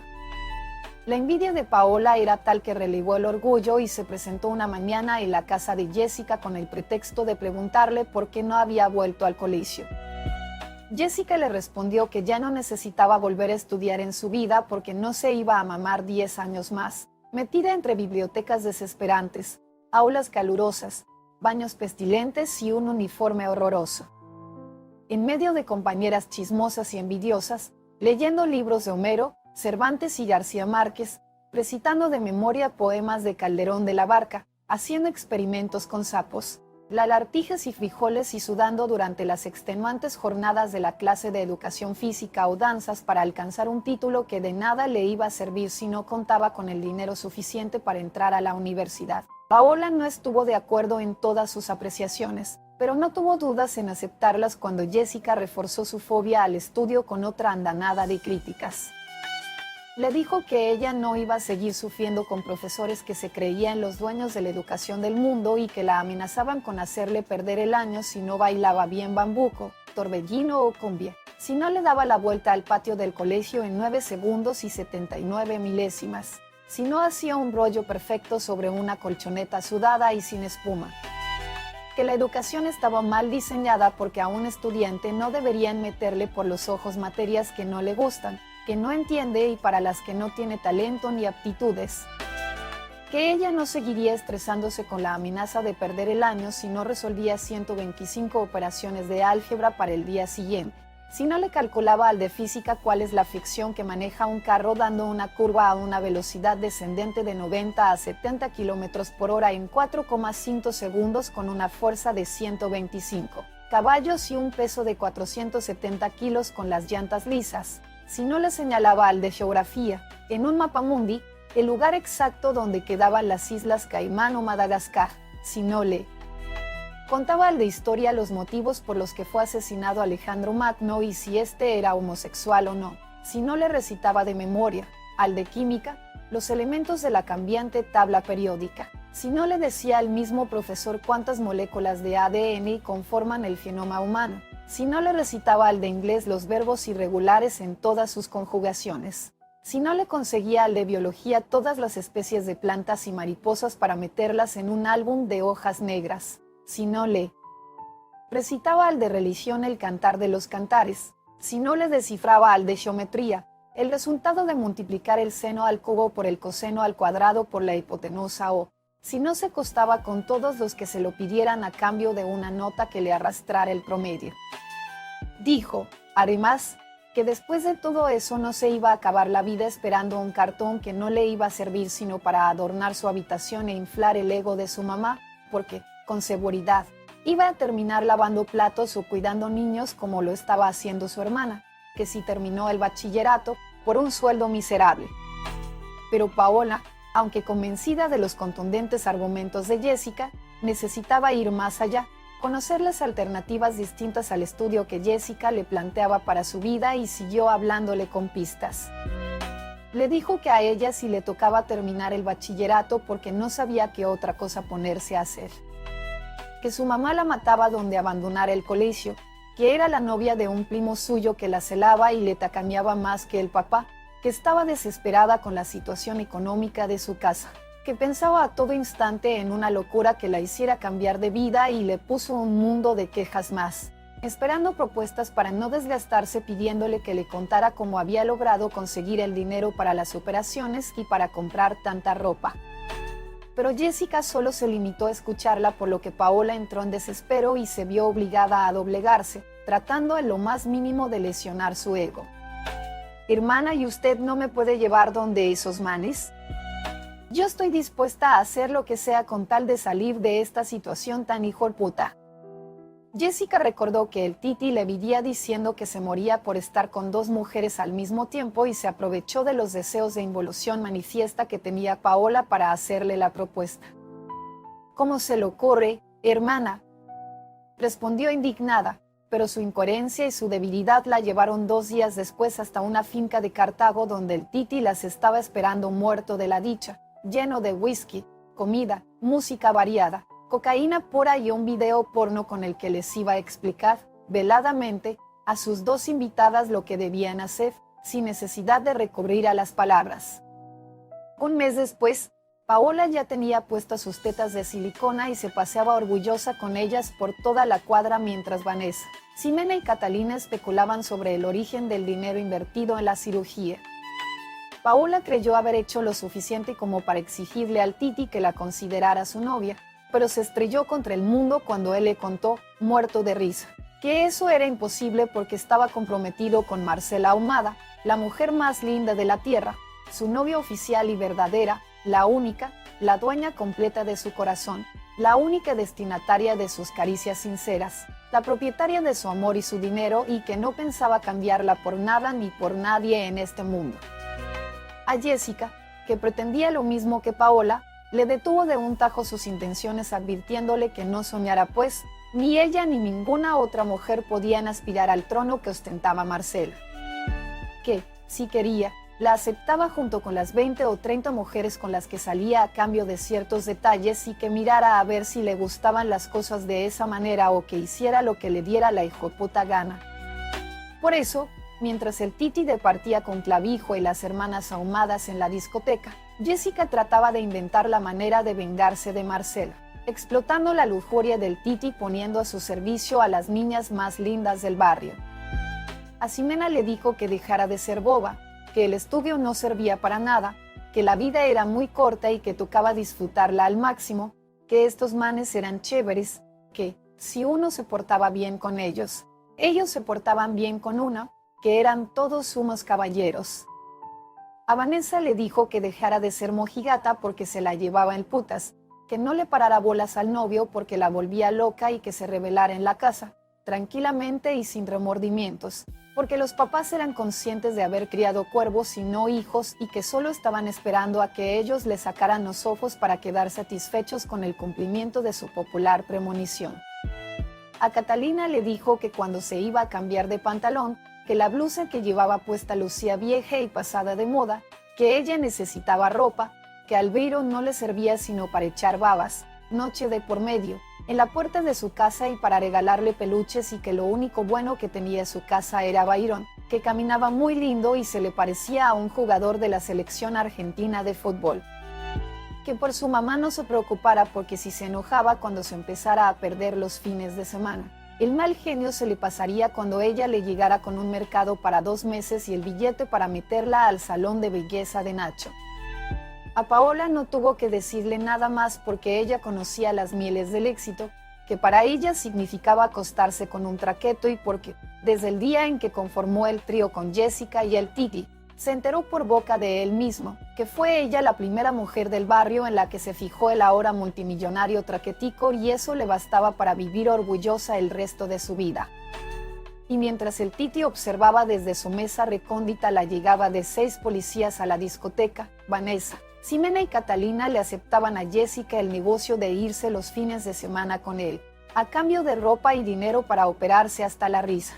La envidia de Paola era tal que relegó el orgullo y se presentó una mañana en la casa de Jessica con el pretexto de preguntarle por qué no había vuelto al colegio. Jessica le respondió que ya no necesitaba volver a estudiar en su vida porque no se iba a mamar 10 años más, metida entre bibliotecas desesperantes, aulas calurosas, baños pestilentes y un uniforme horroroso. En medio de compañeras chismosas y envidiosas, leyendo libros de Homero, Cervantes y García Márquez, recitando de memoria poemas de Calderón de la Barca, haciendo experimentos con sapos, lagartijas y frijoles y sudando durante las extenuantes jornadas de la clase de educación física o danzas para alcanzar un título que de nada le iba a servir si no contaba con el dinero suficiente para entrar a la universidad. Paola no estuvo de acuerdo en todas sus apreciaciones, pero no tuvo dudas en aceptarlas cuando Jessica reforzó su fobia al estudio con otra andanada de críticas. Le dijo que ella no iba a seguir sufriendo con profesores que se creían los dueños de la educación del mundo y que la amenazaban con hacerle perder el año si no bailaba bien bambuco, torbellino o cumbia, si no le daba la vuelta al patio del colegio en 9 segundos y 79 milésimas, si no hacía un rollo perfecto sobre una colchoneta sudada y sin espuma. Que la educación estaba mal diseñada porque a un estudiante no deberían meterle por los ojos materias que no le gustan, que no entiende y para las que no tiene talento ni aptitudes. Que ella no seguiría estresándose con la amenaza de perder el año si no resolvía 125 operaciones de álgebra para el día siguiente, si no le calculaba al de física cuál es la fricción que maneja un carro dando una curva a una velocidad descendente de 90 a 70 km por hora en 4,5 segundos con una fuerza de 125 caballos y un peso de 470 kilos con las llantas lisas. Si no le señalaba al de geografía, en un mapamundi, el lugar exacto donde quedaban las Islas Caimán o Madagascar, si no le contaba al de historia los motivos por los que fue asesinado Alejandro Magno y si éste era homosexual o no, si no le recitaba de memoria, al de química, los elementos de la cambiante tabla periódica, si no le decía al mismo profesor cuántas moléculas de ADN conforman el genoma humano, si no le recitaba al de inglés los verbos irregulares en todas sus conjugaciones, si no le conseguía al de biología todas las especies de plantas y mariposas para meterlas en un álbum de hojas negras, si no le recitaba al de religión el cantar de los cantares, si no le descifraba al de geometría el resultado de multiplicar el seno al cubo por el coseno al cuadrado por la hipotenusa o, si no se costaba con todos los que se lo pidieran a cambio de una nota que le arrastrara el promedio. Dijo, además, que después de todo eso no se iba a acabar la vida esperando un cartón que no le iba a servir sino para adornar su habitación e inflar el ego de su mamá, porque, con seguridad, iba a terminar lavando platos o cuidando niños como lo estaba haciendo su hermana, que sí terminó el bachillerato por un sueldo miserable. Pero Paola, aunque convencida de los contundentes argumentos de Jessica, necesitaba ir más allá, conocer las alternativas distintas al estudio que Jessica le planteaba para su vida y siguió hablándole con pistas. Le dijo que a ella sí le tocaba terminar el bachillerato porque no sabía qué otra cosa ponerse a hacer. Que su mamá la mataba donde abandonara el colegio, que era la novia de un primo suyo que la celaba y le tacañaba más que el papá, que estaba desesperada con la situación económica de su casa, que pensaba a todo instante en una locura que la hiciera cambiar de vida y le puso un mundo de quejas más, esperando propuestas para no desgastarse pidiéndole que le contara cómo había logrado conseguir el dinero para las operaciones y para comprar tanta ropa. Pero Jessica solo se limitó a escucharla, por lo que Paola entró en desespero y se vio obligada a doblegarse, tratando en lo más mínimo de lesionar su ego. Hermana, ¿y usted no me puede llevar donde esos manes? Yo estoy dispuesta a hacer lo que sea con tal de salir de esta situación tan hijueputa. Jessica recordó que el Titi le vivía diciendo que se moría por estar con 2 mujeres al mismo tiempo y se aprovechó de los deseos de involución manifiesta que tenía Paola para hacerle la propuesta. ¿Cómo se le ocurre, hermana?, respondió indignada, pero su incoherencia y su debilidad la llevaron 2 días después hasta una finca de Cartago donde el Titi las estaba esperando muerto de la dicha, lleno de whisky, comida, música variada, cocaína pura y un video porno con el que les iba a explicar, veladamente, a sus 2 invitadas lo que debían hacer, sin necesidad de recurrir a las palabras. Un mes después, Paola ya tenía puestas sus tetas de silicona y se paseaba orgullosa con ellas por toda la cuadra mientras Vanessa, Ximena y Catalina especulaban sobre el origen del dinero invertido en la cirugía. Paola creyó haber hecho lo suficiente como para exigirle al Titi que la considerara su novia, pero se estrelló contra el mundo cuando él le contó, muerto de risa, que eso era imposible porque estaba comprometido con Marcela Ahumada, la mujer más linda de la tierra, su novia oficial y verdadera, la única, la dueña completa de su corazón, la única destinataria de sus caricias sinceras, la propietaria de su amor y su dinero y que no pensaba cambiarla por nada ni por nadie en este mundo. A Jessica, que pretendía lo mismo que Paola, le detuvo de un tajo sus intenciones advirtiéndole que no soñara pues, ni ella ni ninguna otra mujer podían aspirar al trono que ostentaba Marcela. Que, si quería, la aceptaba junto con las 20 o 30 mujeres con las que salía a cambio de ciertos detalles y que mirara a ver si le gustaban las cosas de esa manera o que hiciera lo que le diera la hijoputa gana. Por eso, mientras el Titi departía con Clavijo y las hermanas ahumadas en la discoteca, Jessica trataba de inventar la manera de vengarse de Marcela, explotando la lujuria del Titi poniendo a su servicio a las niñas más lindas del barrio. A Ximena le dijo que dejara de ser boba, que el estudio no servía para nada, que la vida era muy corta y que tocaba disfrutarla al máximo, que estos manes eran chéveres, que, si uno se portaba bien con ellos se portaban bien con uno, que eran todos unos caballeros. A Vanessa le dijo que dejara de ser mojigata porque se la llevaba en putas, que no le parara bolas al novio porque la volvía loca y que se rebelara en la casa, tranquilamente y sin remordimientos, porque los papás eran conscientes de haber criado cuervos y no hijos y que solo estaban esperando a que ellos le sacaran los ojos para quedar satisfechos con el cumplimiento de su popular premonición. A Catalina le dijo que cuando se iba a cambiar de pantalón, que la blusa que llevaba puesta lucía vieja y pasada de moda, que ella necesitaba ropa, que al Beiro no le servía sino para echar babas, noche de por medio, en la puerta de su casa y para regalarle peluches y que lo único bueno que tenía su casa era Byron, que caminaba muy lindo y se le parecía a un jugador de la selección argentina de fútbol. Que por su mamá no se preocupara porque si se enojaba cuando se empezara a perder los fines de semana, el mal genio se le pasaría cuando ella le llegara con un mercado para 2 meses y el billete para meterla al salón de belleza de Nacho. A Paola no tuvo que decirle nada más porque ella conocía las mieles del éxito, que para ella significaba acostarse con un traqueto y porque, desde el día en que conformó el trío con Jessica y el Titi, se enteró por boca de él mismo, que fue ella la primera mujer del barrio en la que se fijó el ahora multimillonario traquetico y eso le bastaba para vivir orgullosa el resto de su vida. Y mientras el Titi observaba desde su mesa recóndita la llegada de 6 policías a la discoteca, Vanessa, Ximena y Catalina le aceptaban a Jessica el negocio de irse los fines de semana con él, a cambio de ropa y dinero para operarse hasta la risa.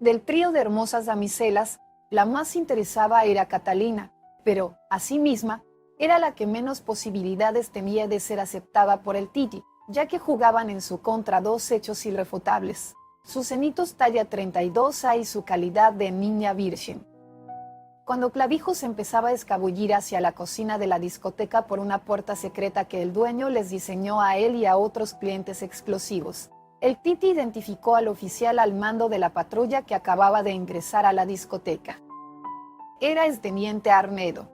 Del trío de hermosas damiselas, la más interesada era Catalina, pero, asimisma, era la que menos posibilidades tenía de ser aceptada por el Titi, ya que jugaban en su contra 2 hechos irrefutables: sus cenitos talla 32A y su calidad de niña virgen. Cuando Clavijo se empezaba a escabullir hacia la cocina de la discoteca por una puerta secreta que el dueño les diseñó a él y a otros clientes exclusivos, el Titi identificó al oficial al mando de la patrulla que acababa de ingresar a la discoteca. Era el teniente Arnedo.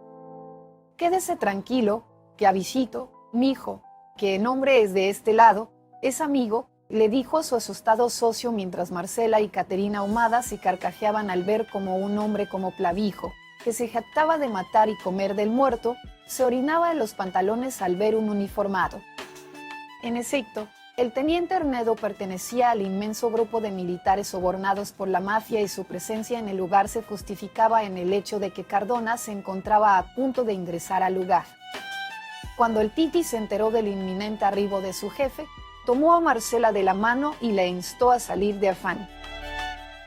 «Quédese tranquilo, que avisito, mijo, que el hombre es de este lado, es amigo», le dijo a su asustado socio mientras Marcela y Caterina Ahumada se carcajeaban al ver como un hombre como Clavijo, que se jactaba de matar y comer del muerto, se orinaba en los pantalones al ver un uniformado. En efecto, el teniente Arnedo pertenecía al inmenso grupo de militares sobornados por la mafia y su presencia en el lugar se justificaba en el hecho de que Cardona se encontraba a punto de ingresar al lugar. Cuando el Titi se enteró del inminente arribo de su jefe, tomó a Marcela de la mano y la instó a salir de afán.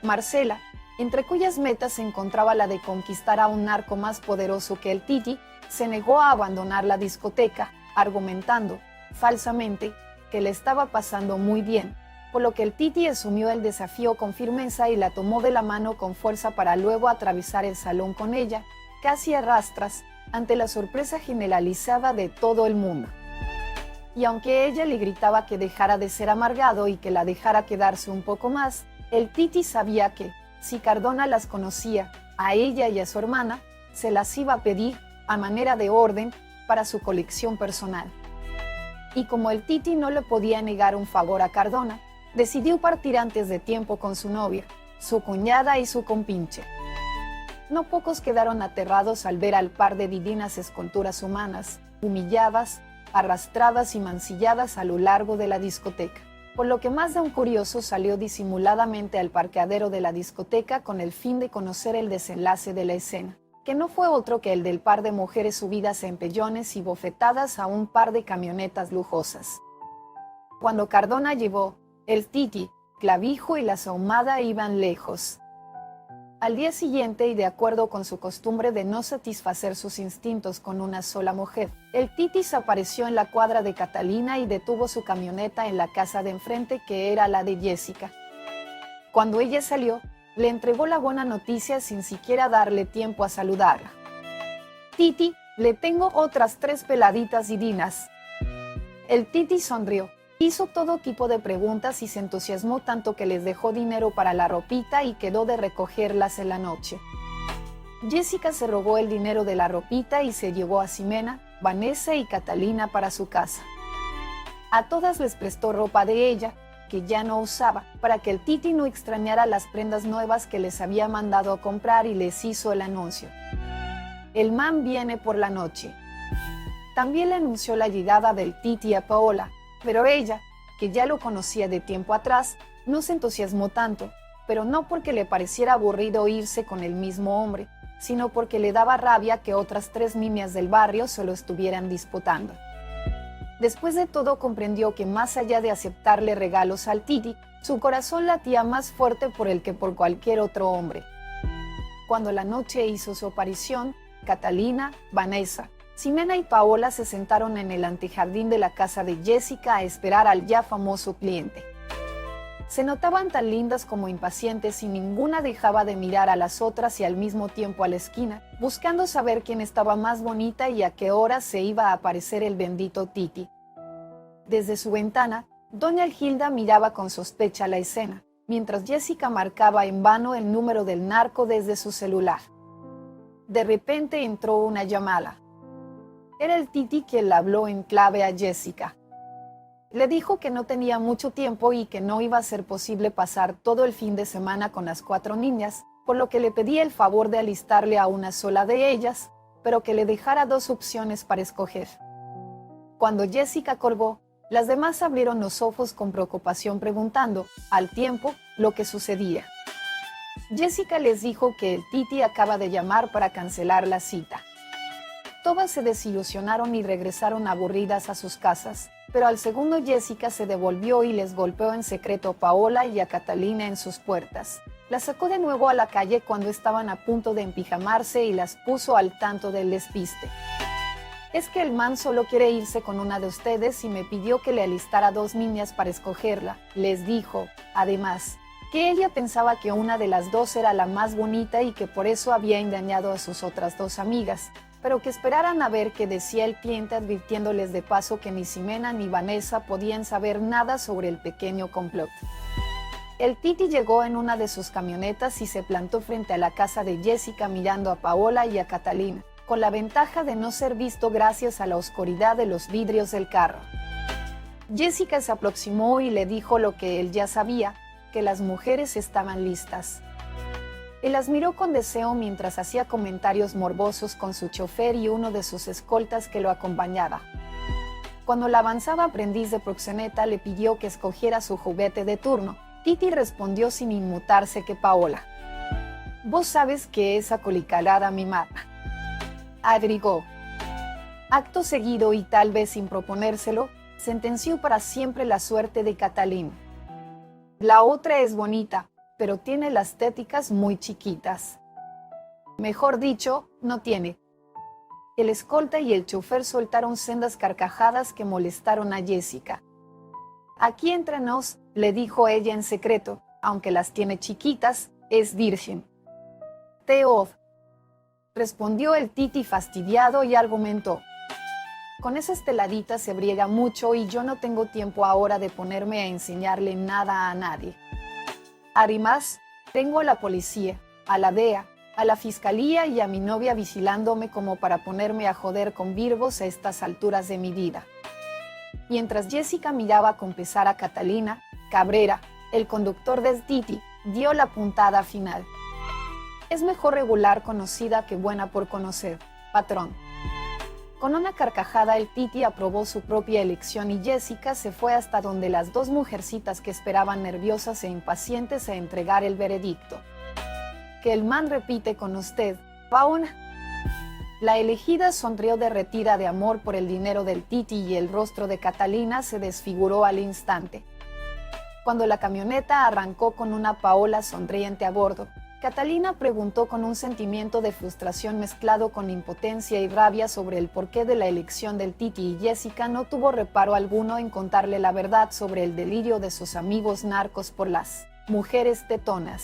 Marcela, entre cuyas metas se encontraba la de conquistar a un narco más poderoso que el Titi, se negó a abandonar la discoteca, argumentando, falsamente, que le estaba pasando muy bien, por lo que el Titi asumió el desafío con firmeza y la tomó de la mano con fuerza para luego atravesar el salón con ella, casi a rastras, ante la sorpresa generalizada de todo el mundo. Y aunque ella le gritaba que dejara de ser amargado y que la dejara quedarse un poco más, el Titi sabía que, si Cardona las conocía, a ella y a su hermana, se las iba a pedir, a manera de orden, para su colección personal. Y como el Titi no le podía negar un favor a Cardona, decidió partir antes de tiempo con su novia, su cuñada y su compinche. No pocos quedaron aterrados al ver al par de divinas esculturas humanas, humilladas, arrastradas y mancilladas a lo largo de la discoteca, por lo que más de un curioso salió disimuladamente al parqueadero de la discoteca con el fin de conocer el desenlace de la escena, que no fue otro que el del par de mujeres subidas a empellones y bofetadas a un par de camionetas lujosas. Cuando Cardona llegó, el Titi, Clavijo y la Sahumada iban lejos. Al día siguiente, y de acuerdo con su costumbre de no satisfacer sus instintos con una sola mujer, el Titi se apareció en la cuadra de Catalina y detuvo su camioneta en la casa de enfrente, que era la de Jessica. Cuando ella salió, le entregó la buena noticia sin siquiera darle tiempo a saludarla. «Titi, le tengo otras 3 peladitas divinas». El Titi sonrió. Hizo todo tipo de preguntas y se entusiasmó tanto que les dejó dinero para la ropita y quedó de recogerlas en la noche. Jessica se robó el dinero de la ropita y se llevó a Ximena, Vanessa y Catalina para su casa. A todas les prestó ropa de ella, que ya no usaba, para que el Titi no extrañara las prendas nuevas que les había mandado a comprar, y les hizo el anuncio: «El man viene por la noche». También le anunció la llegada del Titi a Paola, pero ella, que ya lo conocía de tiempo atrás, no se entusiasmó tanto, pero no porque le pareciera aburrido irse con el mismo hombre, sino porque le daba rabia que otras 3 niñas del barrio se lo estuvieran disputando. Después de todo, comprendió que más allá de aceptarle regalos al Titi, su corazón latía más fuerte por él que por cualquier otro hombre. Cuando la noche hizo su aparición, Catalina, Vanessa, Ximena y Paola se sentaron en el antejardín de la casa de Jessica a esperar al ya famoso cliente. Se notaban tan lindas como impacientes y ninguna dejaba de mirar a las otras y al mismo tiempo a la esquina, buscando saber quién estaba más bonita y a qué hora se iba a aparecer el bendito Titi. Desde su ventana, doña Hilda miraba con sospecha la escena, mientras Jessica marcaba en vano el número del narco desde su celular. De repente entró una llamada. Era el Titi quien le habló en clave a Jessica. Le dijo que no tenía mucho tiempo y que no iba a ser posible pasar todo el fin de semana con las 4 niñas, por lo que le pedía el favor de alistarle a una sola de ellas, pero que le dejara 2 opciones para escoger. Cuando Jessica colgó, las demás abrieron los ojos con preocupación, preguntando, al tiempo, lo que sucedía. Jessica les dijo que el Titi acaba de llamar para cancelar la cita. Todas se desilusionaron y regresaron aburridas a sus casas, pero al segundo Jessica se devolvió y les golpeó en secreto a Paola y a Catalina en sus puertas. Las sacó de nuevo a la calle cuando estaban a punto de empijamarse y las puso al tanto del despiste. «Es que el man solo quiere irse con una de ustedes y me pidió que le alistara 2 niñas para escogerla», les dijo. Además, que ella pensaba que una de las 2 era la más bonita y que por eso había engañado a sus otras 2 amigas, pero que esperaran a ver qué decía el cliente, advirtiéndoles de paso que ni Ximena ni Vanessa podían saber nada sobre el pequeño complot. El Titi llegó en una de sus camionetas y se plantó frente a la casa de Jessica mirando a Paola y a Catalina, con la ventaja de no ser visto gracias a la oscuridad de los vidrios del carro. Jessica se aproximó y le dijo lo que él ya sabía, que las mujeres estaban listas. Él las miró con deseo mientras hacía comentarios morbosos con su chofer y uno de sus escoltas que lo acompañaba. Cuando la avanzada aprendiz de proxeneta le pidió que escogiera su juguete de turno, Titi respondió sin inmutarse que Paola. «Vos sabes que esa colicalada mi mata», agregó. Acto seguido, y tal vez sin proponérselo, sentenció para siempre la suerte de Catalina. «La otra es bonita, pero tiene las téticas muy chiquitas. Mejor dicho, no tiene». El escolta y el chofer soltaron sendas carcajadas que molestaron a Jessica. «Aquí entre nos», le dijo ella en secreto, «aunque las tiene chiquitas, es virgen». «Teod». respondió el Titi fastidiado y argumentó. Con esas teladitas se briega mucho y yo no tengo tiempo ahora de ponerme a enseñarle nada a nadie. Además, tengo a la policía, a la DEA, a la fiscalía y a mi novia vigilándome como para ponerme a joder con virgos a estas alturas de mi vida. Mientras Jessica miraba con pesar a Catalina, Cabrera, el conductor del Titi, dio la puntada final. Es mejor regular conocida que buena por conocer, patrón. Con una carcajada el Titi aprobó su propia elección y Jessica se fue hasta donde las dos mujercitas que esperaban nerviosas e impacientes a entregar el veredicto. Que el man repite con usted, Paona. La elegida sonrió derretida de amor por el dinero del Titi y el rostro de Catalina se desfiguró al instante. Cuando la camioneta arrancó con una Paola sonriente a bordo, Catalina preguntó con un sentimiento de frustración mezclado con impotencia y rabia sobre el porqué de la elección del Titi y Jessica no tuvo reparo alguno en contarle la verdad sobre el delirio de sus amigos narcos por las mujeres tetonas.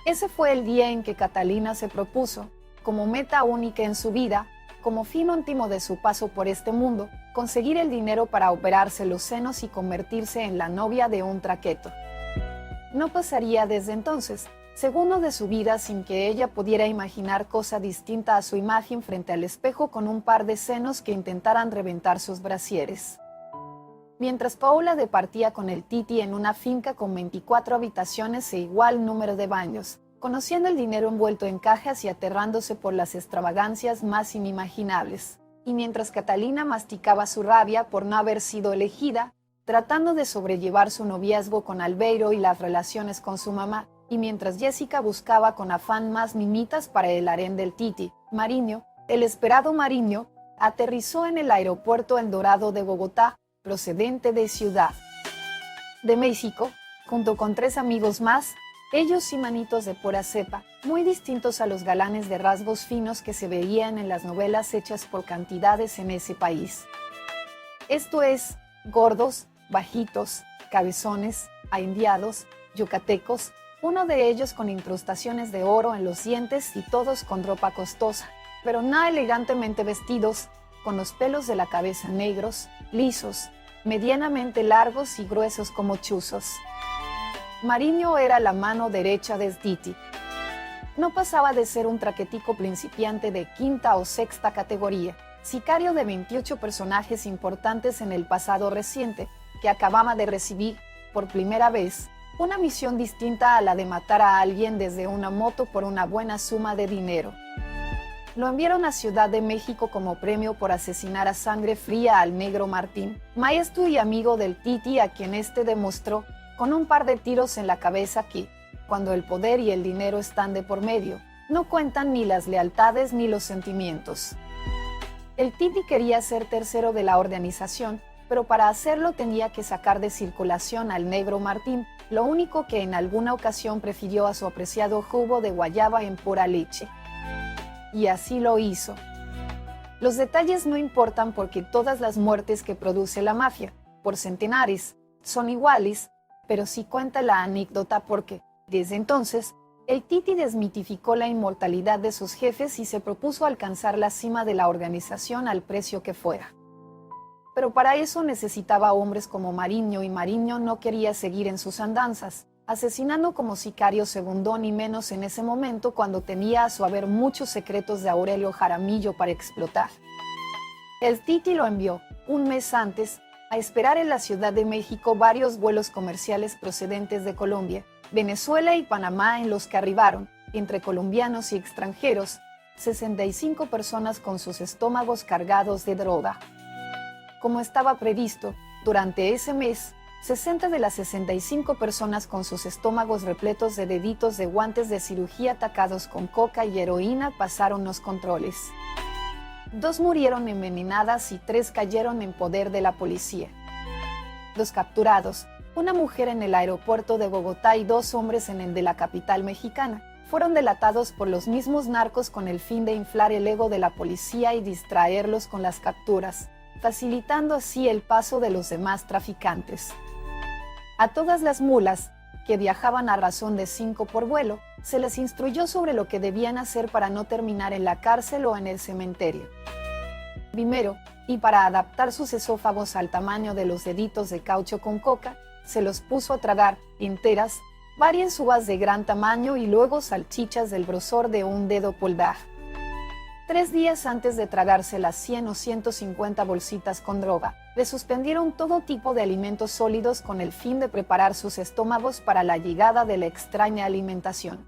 Ese fue el día en que Catalina se propuso, como meta única en su vida, como fin último de su paso por este mundo, conseguir el dinero para operarse los senos y convertirse en la novia de un traqueto. No pasaría desde entonces segundo de su vida sin que ella pudiera imaginar cosa distinta a su imagen frente al espejo con un par de senos que intentaran reventar sus brasieres. Mientras Paola departía con el Titi en una finca con 24 habitaciones e igual número de baños, conociendo el dinero envuelto en cajas y aterrándose por las extravagancias más inimaginables, y mientras Catalina masticaba su rabia por no haber sido elegida, tratando de sobrellevar su noviazgo con Albeiro y las relaciones con su mamá, y mientras Jessica buscaba con afán más mimitas para el harén del Titi, Mariño, el esperado Mariño, aterrizó en el aeropuerto El Dorado de Bogotá, procedente de Ciudad de México, junto con 3 amigos más, ellos y manitos de pura cepa, muy distintos a los galanes de rasgos finos que se veían en las novelas hechas por cantidades en ese país. Esto es, gordos, bajitos, cabezones, aindiados, yucatecos, uno de ellos con incrustaciones de oro en los dientes y todos con ropa costosa, pero no elegantemente vestidos, con los pelos de la cabeza negros, lisos, medianamente largos y gruesos como chuzos. Mariño era la mano derecha de Titi. No pasaba de ser un traquetico principiante de 5ª o 6ª categoría, sicario de 28 personajes importantes en el pasado reciente, que acababa de recibir, por primera vez, una misión distinta a la de matar a alguien desde una moto por una buena suma de dinero. Lo enviaron a Ciudad de México como premio por asesinar a sangre fría al Negro Martín, maestro y amigo del Titi, a quien este demostró, con un par de tiros en la cabeza, que, cuando el poder y el dinero están de por medio, no cuentan ni las lealtades ni los sentimientos. El Titi quería ser tercero de la organización, pero para hacerlo tenía que sacar de circulación al Negro Martín, lo único que en alguna ocasión prefirió a su apreciado jugo de guayaba en pura leche. Y así lo hizo. Los detalles no importan porque todas las muertes que produce la mafia, por centenares, son iguales, pero sí cuenta la anécdota porque, desde entonces, el Titi desmitificó la inmortalidad de sus jefes y se propuso alcanzar la cima de la organización al precio que fuera. Pero para eso necesitaba hombres como Mariño, y Mariño no quería seguir en sus andanzas, asesinando como sicario segundón y menos en ese momento cuando tenía a su haber muchos secretos de Aurelio Jaramillo para explotar. El Titi lo envió, un mes antes, a esperar en la Ciudad de México varios vuelos comerciales procedentes de Colombia, Venezuela y Panamá, en los que arribaron, entre colombianos y extranjeros, 65 personas con sus estómagos cargados de droga. Como estaba previsto, durante ese mes, 60 de las 65 personas con sus estómagos repletos de deditos de guantes de cirugía atacados con coca y heroína pasaron los controles. 2 murieron envenenadas y 3 cayeron en poder de la policía. Los capturados, una mujer en el aeropuerto de Bogotá y 2 hombres en el de la capital mexicana, fueron delatados por los mismos narcos con el fin de inflar el ego de la policía y distraerlos con las capturas, facilitando así el paso de los demás traficantes. A todas las mulas, que viajaban a razón de 5 por vuelo, Se les instruyó sobre lo que debían hacer para no terminar en la cárcel o en el cementerio. Primero, y para adaptar sus esófagos al tamaño de los deditos de caucho con coca, se los puso a tragar, enteras, varias uvas de gran tamaño y luego salchichas del grosor de un dedo pulgar. 3 días antes de tragarse las 100 o 150 bolsitas con droga, le suspendieron todo tipo de alimentos sólidos con el fin de preparar sus estómagos para la llegada de la extraña alimentación.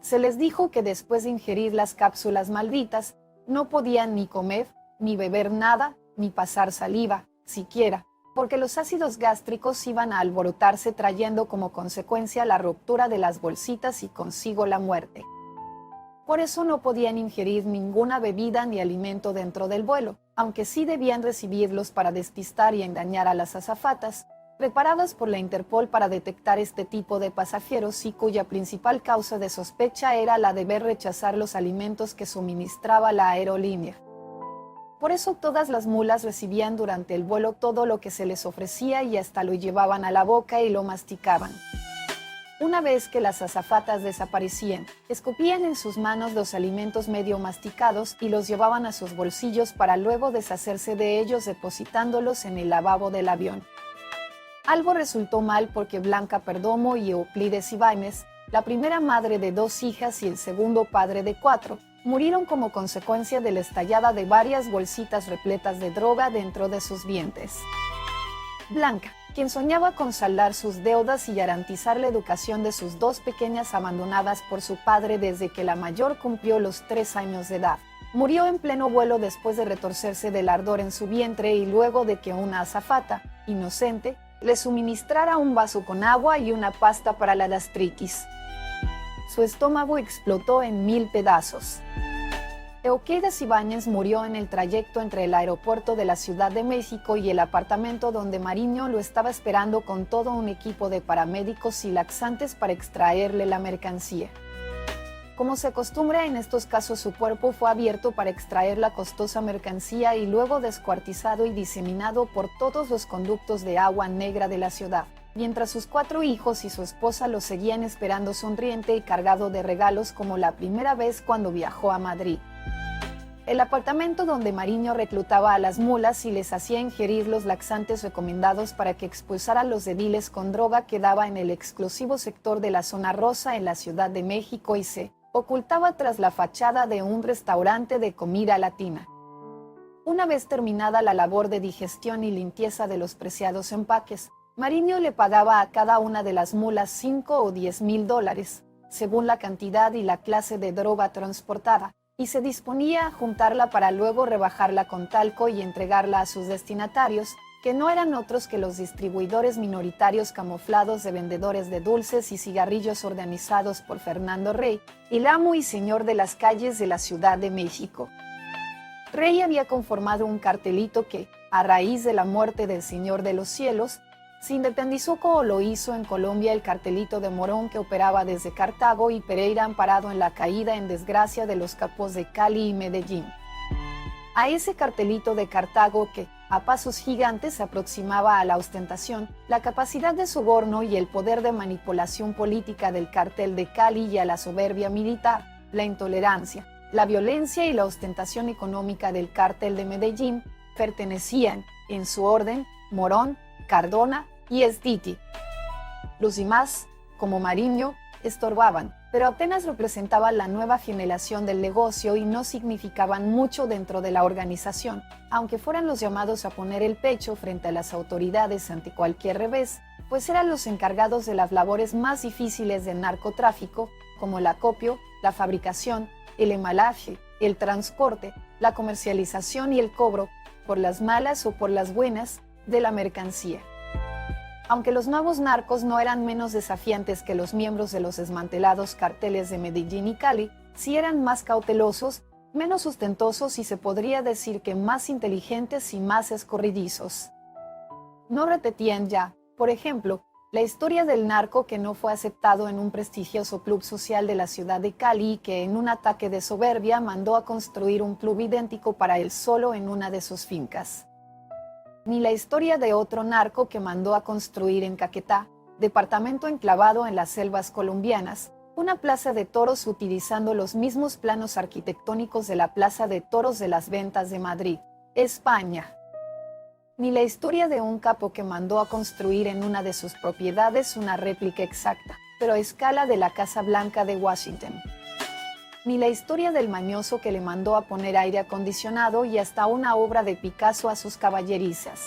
Se les dijo que después de ingerir las cápsulas malditas, no podían ni comer, ni beber nada, ni pasar saliva, siquiera, porque los ácidos gástricos iban a alborotarse trayendo como consecuencia la ruptura de las bolsitas y consigo la muerte. Por eso no podían ingerir ninguna bebida ni alimento dentro del vuelo, aunque sí debían recibirlos para despistar y engañar a las azafatas, preparadas por la Interpol para detectar este tipo de pasajeros y cuya principal causa de sospecha era la de ver rechazar los alimentos que suministraba la aerolínea. Por eso todas las mulas recibían durante el vuelo todo lo que se les ofrecía y hasta lo llevaban a la boca y lo masticaban. Una vez que las azafatas desaparecían, escupían en sus manos los alimentos medio masticados y los llevaban a sus bolsillos para luego deshacerse de ellos depositándolos en el lavabo del avión. Algo resultó mal porque Blanca Perdomo y Euclides Ibáñez, la primera madre de 2 hijas y el segundo padre de 4, murieron como consecuencia de la estallada de varias bolsitas repletas de droga dentro de sus vientres. Blanca, quien soñaba con saldar sus deudas y garantizar la educación de sus 2 pequeñas abandonadas por su padre desde que la mayor cumplió los 3 años de edad, murió en pleno vuelo después de retorcerse del ardor en su vientre y luego de que una azafata, inocente, le suministrara un vaso con agua y una pasta para la gastritis. Su estómago explotó en 1000 pedazos. Euclides Ibáñez murió en el trayecto entre el aeropuerto de la Ciudad de México y el apartamento donde Mariño lo estaba esperando con todo un equipo de paramédicos y laxantes para extraerle la mercancía. Como se acostumbra en estos casos, su cuerpo fue abierto para extraer la costosa mercancía y luego descuartizado y diseminado por todos los conductos de agua negra de la ciudad, mientras sus 4 hijos y su esposa lo seguían esperando sonriente y cargado de regalos como la primera vez cuando viajó a Madrid. El apartamento donde Mariño reclutaba a las mulas y les hacía ingerir los laxantes recomendados para que expulsaran los ediles con droga quedaba en el exclusivo sector de la Zona Rosa en la Ciudad de México y se ocultaba tras la fachada de un restaurante de comida latina. Una vez terminada la labor de digestión y limpieza de los preciados empaques, Mariño le pagaba a cada una de las mulas $5 o $10,000, según la cantidad y la clase de droga transportada, y se disponía a juntarla para luego rebajarla con talco y entregarla a sus destinatarios, que no eran otros que los distribuidores minoritarios camuflados de vendedores de dulces y cigarrillos organizados por Fernando Rey, el amo y señor de las calles de la Ciudad de México. Rey había conformado un cartelito que, a raíz de la muerte del Señor de los Cielos, se independizó como lo hizo en Colombia el cartelito de Morón que operaba desde Cartago y Pereira amparado en la caída en desgracia de los capos de Cali y Medellín. A ese cartelito de Cartago que, a pasos gigantes, se aproximaba a la ostentación, la capacidad de soborno y el poder de manipulación política del cartel de Cali y a la soberbia militar, la intolerancia, la violencia y la ostentación económica del cartel de Medellín, pertenecían, en su orden, Morón, Cardona y Estiti. Los demás, como Mariño, estorbaban, pero apenas representaban la nueva generación del negocio y no significaban mucho dentro de la organización, aunque fueran los llamados a poner el pecho frente a las autoridades ante cualquier revés, pues eran los encargados de las labores más difíciles del narcotráfico, como el acopio, la fabricación, el embalaje, el transporte, la comercialización y el cobro, por las malas o por las buenas, de la mercancía. Aunque los nuevos narcos no eran menos desafiantes que los miembros de los desmantelados carteles de Medellín y Cali, sí eran más cautelosos, menos ostentosos y se podría decir que más inteligentes y más escorridizos. No repetían ya, por ejemplo, la historia del narco que no fue aceptado en un prestigioso club social de la ciudad de Cali y que en un ataque de soberbia mandó a construir un club idéntico para él solo en una de sus fincas. Ni la historia de otro narco que mandó a construir en Caquetá, departamento enclavado en las selvas colombianas, una plaza de toros utilizando los mismos planos arquitectónicos de la Plaza de Toros de las Ventas de Madrid, España. Ni la historia de un capo que mandó a construir en una de sus propiedades una réplica exacta, pero a escala de la Casa Blanca de Washington. Ni la historia del mañoso que le mandó a poner aire acondicionado y hasta una obra de Picasso a sus caballerizas.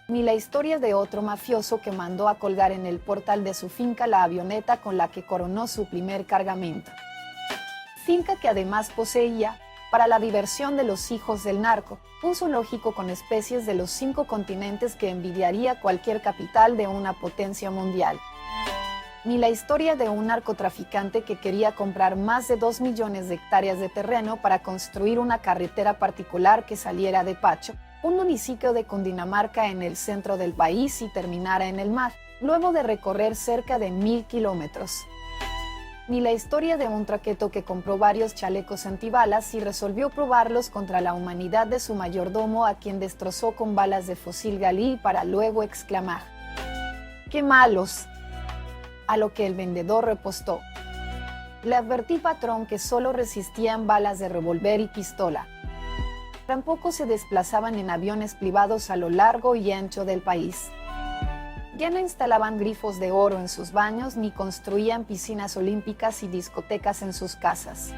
Ni la historia de otro mafioso que mandó a colgar en el portal de su finca la avioneta con la que coronó su primer cargamento. Finca que además poseía, para la diversión de los hijos del narco, un zoológico con especies de los 5 continentes que envidiaría cualquier capital de una potencia mundial. Ni la historia de un narcotraficante que quería comprar más de 2 millones de hectáreas de terreno para construir una carretera particular que saliera de Pacho, un municipio de Cundinamarca en el centro del país y terminara en el mar, luego de recorrer cerca de 1000 kilómetros. Ni la historia de un traqueto que compró varios chalecos antibalas y resolvió probarlos contra la humanidad de su mayordomo a quien destrozó con balas de fusil Galil para luego exclamar: ¡qué malos! A lo que el vendedor repostó: le advertí, patrón, que solo resistían balas de revólver y pistola. Tampoco se desplazaban en aviones privados a lo largo y ancho del país. Ya no instalaban grifos de oro en sus baños ni construían piscinas olímpicas y discotecas en sus casas.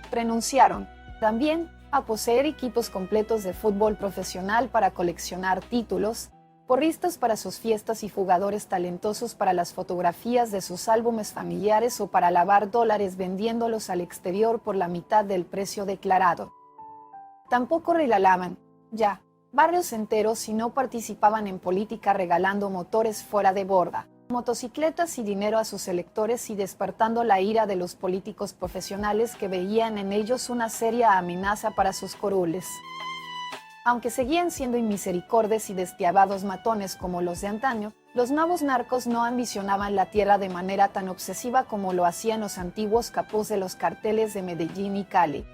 Renunciaron, también, a poseer equipos completos de fútbol profesional para coleccionar títulos, porristas para sus fiestas y jugadores talentosos para las fotografías de sus álbumes familiares o para lavar dólares vendiéndolos al exterior por la mitad del precio declarado. Tampoco regalaban, ya, barrios enteros y no participaban en política regalando motores fuera de borda, motocicletas y dinero a sus electores y despertando la ira de los políticos profesionales que veían en ellos una seria amenaza para sus curules. Aunque seguían siendo inmisericordes y despiadados matones como los de antaño, los nuevos narcos no ambicionaban la tierra de manera tan obsesiva como lo hacían los antiguos capos de los carteles de Medellín y Cali.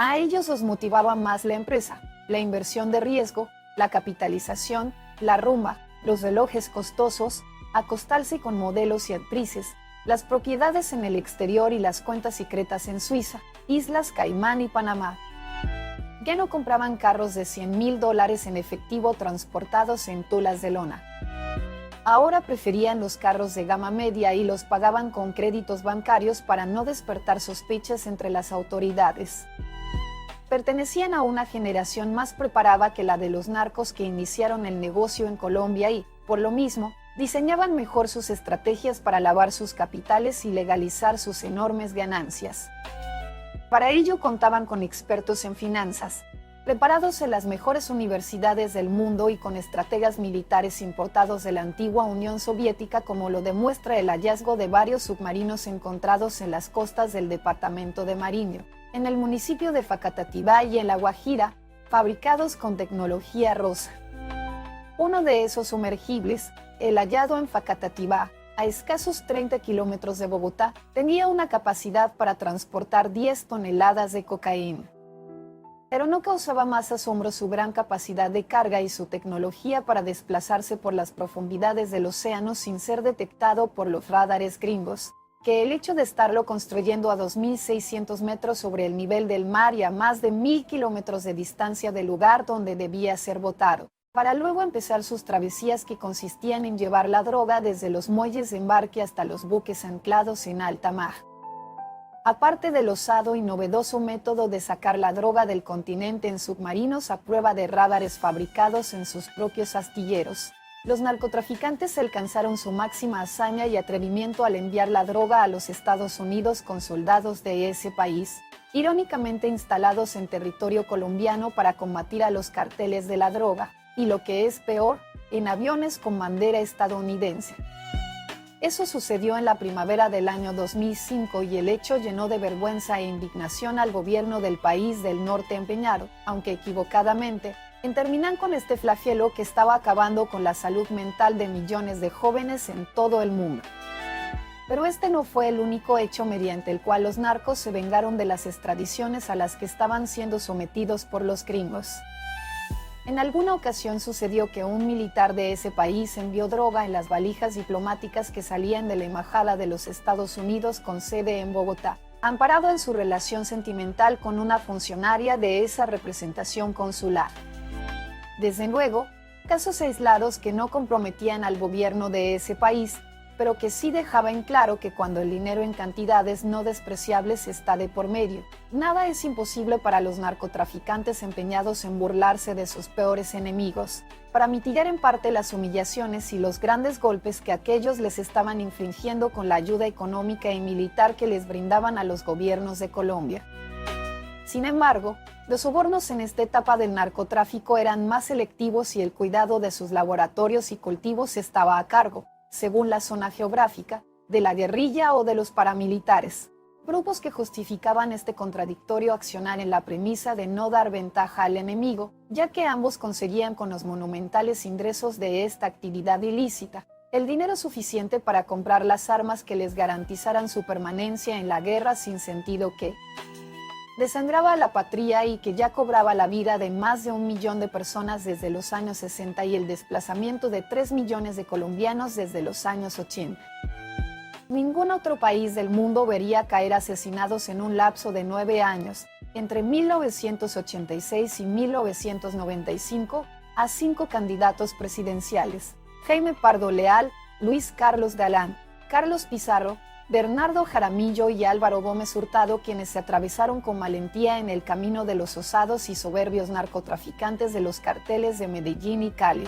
A ellos los motivaba más la empresa, la inversión de riesgo, la capitalización, la rumba, los relojes costosos, acostarse con modelos y actrices, las propiedades en el exterior y las cuentas secretas en Suiza, Islas Caimán y Panamá. Ya no compraban carros de $100,000 en efectivo transportados en tulas de lona. Ahora preferían los carros de gama media y los pagaban con créditos bancarios para no despertar sospechas entre las autoridades. Pertenecían a una generación más preparada que la de los narcos que iniciaron el negocio en Colombia y, por lo mismo, diseñaban mejor sus estrategias para lavar sus capitales y legalizar sus enormes ganancias. Para ello contaban con expertos en finanzas, preparados en las mejores universidades del mundo y con estrategas militares importados de la antigua Unión Soviética, como lo demuestra el hallazgo de varios submarinos encontrados en las costas del departamento de Nariño, en el municipio de Facatativá y en La Guajira, fabricados con tecnología rosa. Uno de esos sumergibles, el hallado en Facatativá, a escasos 30 kilómetros de Bogotá, tenía una capacidad para transportar 10 toneladas de cocaína. Pero no causaba más asombro su gran capacidad de carga y su tecnología para desplazarse por las profundidades del océano sin ser detectado por los radares gringos, que el hecho de estarlo construyendo a 2.600 metros sobre el nivel del mar y a más de 1.000 kilómetros de distancia del lugar donde debía ser botado, para luego empezar sus travesías que consistían en llevar la droga desde los muelles de embarque hasta los buques anclados en alta mar. Aparte del osado y novedoso método de sacar la droga del continente en submarinos a prueba de radares fabricados en sus propios astilleros, los narcotraficantes alcanzaron su máxima hazaña y atrevimiento al enviar la droga a los Estados Unidos con soldados de ese país, irónicamente instalados en territorio colombiano para combatir a los carteles de la droga, y lo que es peor, en aviones con bandera estadounidense. Eso sucedió en la primavera del año 2005 y el hecho llenó de vergüenza e indignación al gobierno del país del norte empeñado, aunque equivocadamente, en terminar con este flagelo que estaba acabando con la salud mental de millones de jóvenes en todo el mundo. Pero este no fue el único hecho mediante el cual los narcos se vengaron de las extradiciones a las que estaban siendo sometidos por los gringos. En alguna ocasión sucedió que un militar de ese país envió droga en las valijas diplomáticas que salían de la Embajada de los Estados Unidos con sede en Bogotá, amparado en su relación sentimental con una funcionaria de esa representación consular. Desde luego, casos aislados que no comprometían al gobierno de ese país, pero que sí dejaban claro que cuando el dinero en cantidades no despreciables está de por medio, nada es imposible para los narcotraficantes empeñados en burlarse de sus peores enemigos, para mitigar en parte las humillaciones y los grandes golpes que aquellos les estaban infligiendo con la ayuda económica y militar que les brindaban a los gobiernos de Colombia. Sin embargo, los sobornos en esta etapa del narcotráfico eran más selectivos y el cuidado de sus laboratorios y cultivos estaba a cargo, según la zona geográfica, de la guerrilla o de los paramilitares, grupos que justificaban este contradictorio accionar en la premisa de no dar ventaja al enemigo, ya que ambos conseguían con los monumentales ingresos de esta actividad ilícita el dinero suficiente para comprar las armas que les garantizaran su permanencia en la guerra sin sentido que desangraba a la patria y que ya cobraba la vida de más de 1 millón de personas desde los años 60 y el desplazamiento de 3 millones de colombianos desde los años 80. Ningún otro país del mundo vería caer asesinados en un lapso de 9 años, entre 1986 y 1995, a 5 candidatos presidenciales: Jaime Pardo Leal, Luis Carlos Galán, Carlos Pizarro, Bernardo Jaramillo y Álvaro Gómez Hurtado, quienes se atravesaron con valentía en el camino de los osados y soberbios narcotraficantes de los carteles de Medellín y Cali.